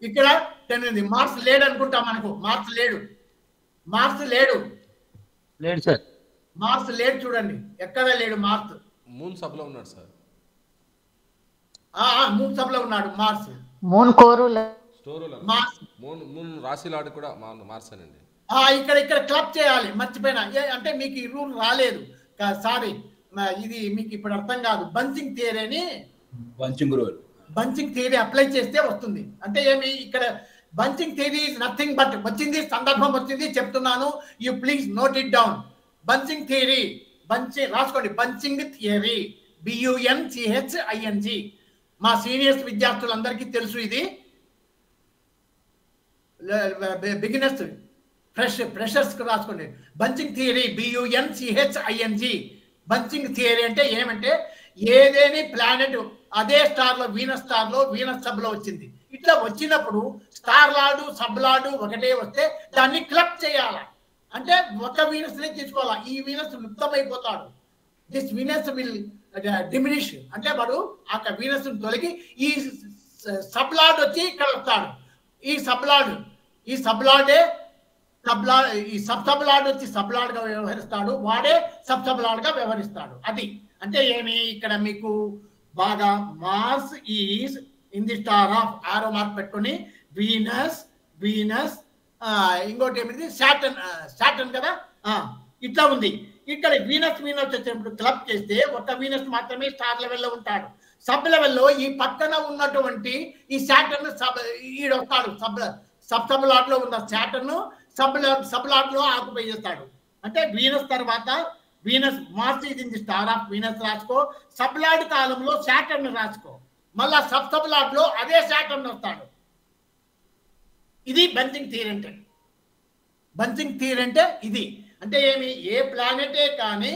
ఇక్కడ 10 ఉంది. మార్స్ లేడు అనుకుంటా. మనకు మార్స్ లేడు సార్. మార్స్ లేడు. చూడండి, ఎక్కడ లేడు మార్స్. మూన్ సబ్ లో ఉన్నాడు సార్. మూన్ సబ్ లో ఉన్నాడు మార్స్. మూన్ కోరు స్టోర్ మార్స్ మూన్ రాశి లాడు కూడా మార్స్ అనండి. ఇక్కడ క్లబ్ చేయాలి, మర్చిపోయినా. అంటే మీకు ఈ రూల్ రాలేదు, సారీ, ఇది మీకు ఇప్పుడు అర్థం కాదు. బంచింగ్ థియరీ అని, బంచింగ్ థియరీ అప్లై చేస్తే వస్తుంది. అంటే ఏమి ఇక్కడ bunching theory is nothing but, వచ్చింది సందర్భం వచ్చింది చెప్తున్నాను, you please note it down. Bunching theory, రాసుకోండి, బంచింగ్ థియరీ, BUNCHING. మా సీనియర్స్ విద్యార్థులందరికీ తెలుసు ఇది. బిగినర్స్, ఫ్రెషర్స్ రాసుకోండి. Bunching theory, BUNCHING. Bunching theory అంటే ఏమంటే ఏదేని ప్లానెట్ అదే స్టార్ లో, వీనస్ స్టార్ లో, వీనస్ సబ్ లో వచ్చింది. ఇట్లా వచ్చినప్పుడు స్టార్ లాడు, సబ్ లాడు ఒకటే వస్తే దాన్ని క్లబ్ చేయాలా. అంటే ఒక వీనస్ నే తీసుకోవాలా. ఈ వీనస్ లుప్తమైపోతాడు, దిస్ వీనస్ విల్ డిమినిష్. అంటే వాడు ఆ వీనస్ తొలగి ఈ సబ్ లార్డ్ వచ్చి ఇక్కడ వస్తాడు. ఈ సబ్ లార్డ్ వచ్చి సబ్ లార్డ్ గా వ్యవహరిస్తాడు, వాడే సబ్ లార్డ్ గా వ్యవహరిస్తాడు. అది అంటే ఏమి ఇక్కడ మీకు బాగా Mars is in the star of, arrow mark పెట్టుకొని, వీనస్, ఇంకోటి ఏమిటి సాటర్న్ కదా, ఇట్లా ఉంది. ఇక్కడ వీనస్ వచ్చినప్పుడు క్లబ్ చేస్తే ఒక వీనస్ మాత్రమే స్టార్ లెవెల్లో ఉంటాడు. సబ్ లెవెల్లో ఈ పక్కన ఉన్నటువంటి ఈ సాటర్న్ ఈడొస్తాడు. సబ్ లాట్ లో ఉన్న సాటర్న్ సబ్ లాట్ లో ఆక్యుపై చేస్తాడు. అంటే వీనస్ తర్వాత Venus, Mars is in the star of Venus రాసుకో, సబ్ లాట్ కాలంలో సాటర్న్ రాసుకో, మళ్ళా సబ్ లాట్ లో అదే సాటర్న్ వస్తాడు. ఇది బంచింగ్ థియరీ అంటే. బంచింగ్ థియరీ అంటే ఇది. అంటే ఏమి, ఏ ప్లానెటే కానీ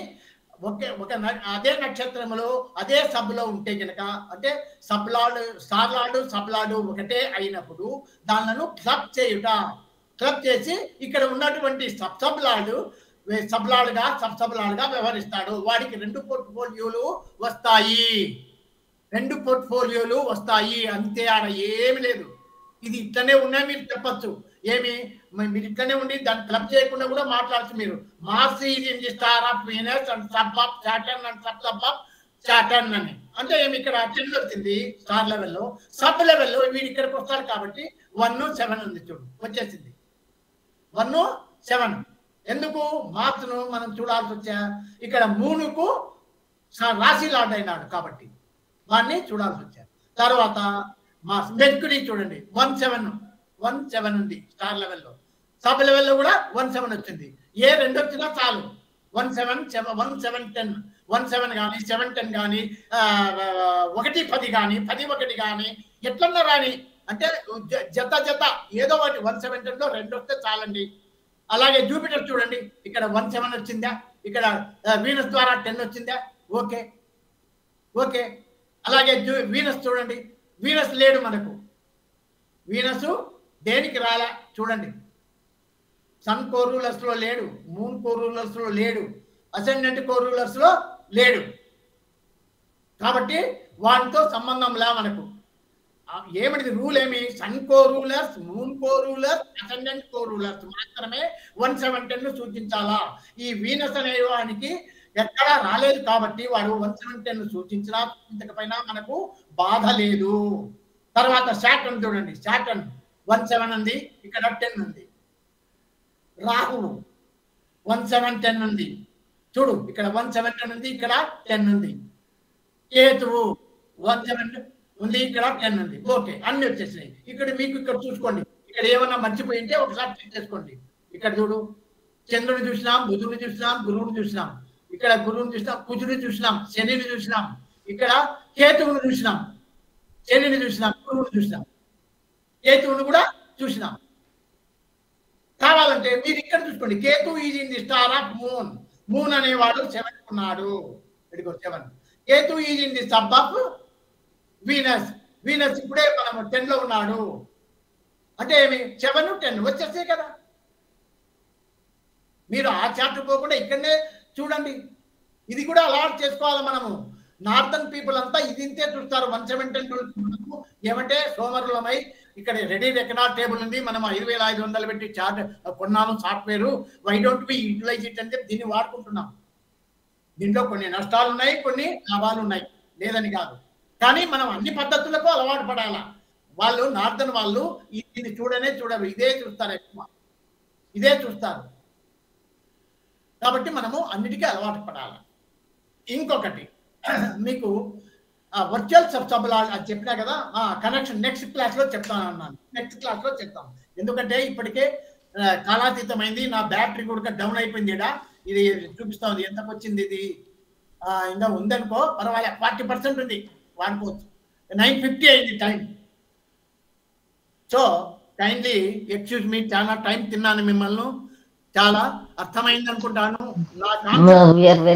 ఒక అదే నక్షత్రంలో అదే సబ్లో ఉంటే కనుక, అంటే స్టార్ లార్డు సబ్ లార్డు ఒకటే అయినప్పుడు దానిలను క్లబ్ చేయుట. క్లబ్ చేసి ఇక్కడ ఉన్నటువంటి సబ్ లార్డు సబ్ లార్డుగా వ్యవహరిస్తాడు. వాడికి 2 పోర్ట్ఫోలియోలు వస్తాయి, అంతే. ఆడ ఏమి లేదు. ఇది ఇట్లనే ఉన్నాయి మీరు చెప్పచ్చు. ఏమి మీరు ఇట్లనే ఉండి దాన్ని క్లబ్ చేయకుండా కూడా మాట్లాడచ్చు మీరు. Mars is in the star of Venus and sub of Saturn and sub of Saturn అని. అంటే ఏమి ఇక్కడ 10 వచ్చింది స్టార్ లెవెల్లో, సబ్ లెవెల్లో వీడు ఇక్కడికి వస్తాడు కాబట్టి 1, 7 ఉంది. చూడు వచ్చేసింది 1, 7. ఎందుకు మార్స్ ను మనం చూడాల్సి వచ్చా, ఇక్కడ మూనుకు రాశి లార్డ్ అయినాడు కాబట్టి వాడిని చూడాల్సి వచ్చారు. తర్వాత మెర్క్యూరీ చూడండి 1, 7 ఉంది స్టార్ లెవెల్లో. సబ్ లెవెల్లో కూడా 1, 7 వచ్చింది. ఏ 2 వచ్చినా చాలు. 1, 7, 10, 1, 7 కానీ 7, 10 కానీ 1, 10 కానీ 10, 1 కానీ ఎట్లన్నా రాని. అంటే జత ఏదో ఒకటి 1, 7, 10లో 2 వస్తే చాలండి. అలాగే జూపిటర్ చూడండి, ఇక్కడ 1, 7 వచ్చిందా, ఇక్కడ వీనస్ ద్వారా 10 వచ్చిందా, ఓకే. అలాగే వీనస్ చూడండి, వీనస్ లేడు మనకు. వీనస్ దేనికి రాలా చూడండి. సన్ కోరూలర్స్ లో లేడు, మూన్ కోరూలర్స్ లో లేడు, అసెండెంట్ కోరూలర్స్ లో లేడు. కాబట్టి వాటితో సంబంధం లే మనకు. ఏమిటి రూల్ ఏమి, సన్ కోరూలర్స్, మూన్ కోరూలర్స్, అసెండెంట్ కోరూలర్స్ మాత్రమే 1, 7, 10 సూచించాలా. ఈ వీనస్ అనే వానికి ఎక్కడా రాలేదు కాబట్టి వాడు 1, 7, 10 సూచించినా సూచించకపోయినా మనకు బాధ లేదు. తర్వాత సాటర్న్ చూడండి, సాటర్న్ 1, 7 ఉంది, ఇక్కడ 10 ఉంది. రాహువు 1, 7, 10 ఉంది. చూడు ఇక్కడ 1, 7, 10 ఉంది, ఇక్కడ 10 ఉంది. కేతువు 1, 7 ఉంది, ఇక్కడ 10 ఉంది. ఓకే, అన్ని వచ్చేసినాయి. ఇక్కడ మీకు ఇక్కడ చూసుకోండి, ఇక్కడ ఏమన్నా మర్చిపోయింటే ఒకసారి చెక్ చేసుకోండి. ఇక్కడ చూడు, చంద్రుని చూసినాం, బుధుని చూసినాం, గురువుని చూసినాం. ఇక్కడ గురువుని చూసినాం, కుజుని చూసినాం, శనిని చూసినాం. ఇక్కడ కేతువుని చూసినాం, శనిని చూసినాం, గురువుని చూసినాం, కేతువుని కూడా చూసినాం. కావాలంటే మీరు ఇక్కడ చూసుకోండి, Ketu is in the star of moon. Moon అనేవాడు 7 ఉన్నాడు, ఇదిగో 7. Ketu is in the sub of Venus. Venus ఇప్పుడే మనం 10 లో ఉన్నాడు. అంటే ఏమి 7, 10 వచ్చేస్తే కదా. మీరు ఆ చాప్టర్ పోకుండా ఇక్కడనే చూడండి. ఇది కూడా అలాట్ చేసుకోవాలి మనము. నార్థన్ పీపుల్ అంతా ఇదింతే చూస్తారు. 1, 7, 10 ఏమంటే సోమరులమై ఇక్కడ రెడీ రెకనార్డ్ టేబుల్ ఉంది, మనం 2500 పెట్టి చార్ట్ కొన్నాము software. Why don't we utilise it అంటే దీన్ని వాడుకుంటున్నాం. దీంట్లో కొన్ని నష్టాలు ఉన్నాయి, కొన్ని లాభాలు ఉన్నాయి, లేదని కాదు. కానీ మనం అన్ని పద్ధతులకు అలవాటు పడాలా. వాళ్ళు నార్థన్ వాళ్ళు దీన్ని చూడరు, ఇదే చూస్తారు ఎక్కువ. ఇదే చూస్తారు. కాబట్టి మనము అన్నిటికీ అలవాటు పడాలి. ఇంకొకటి మీకు వర్చువల్ సబ్సబులా అది చెప్పినా కదా, కనెక్షన్ నెక్స్ట్ క్లాస్లో చెప్తాను అన్నాను. నెక్స్ట్ క్లాస్లో చెప్తాం. ఎందుకంటే ఇప్పటికే కాలాతీతమైంది, నా బ్యాటరీ కూడా డౌన్ అయిపోయింది. ఇది చూపిస్తా ఉంది ఎంతకు వచ్చింది. ఇది ఇంకా ఉందనుకో పర్వాలేదు, 40% ఉంది, వాడుకోవచ్చు. 9:50 అయింది time. So kindly excuse me, చాలా టైం తిన్నాను మిమ్మల్ని. చాలా అర్థమైంది అనుకుంటాను. నా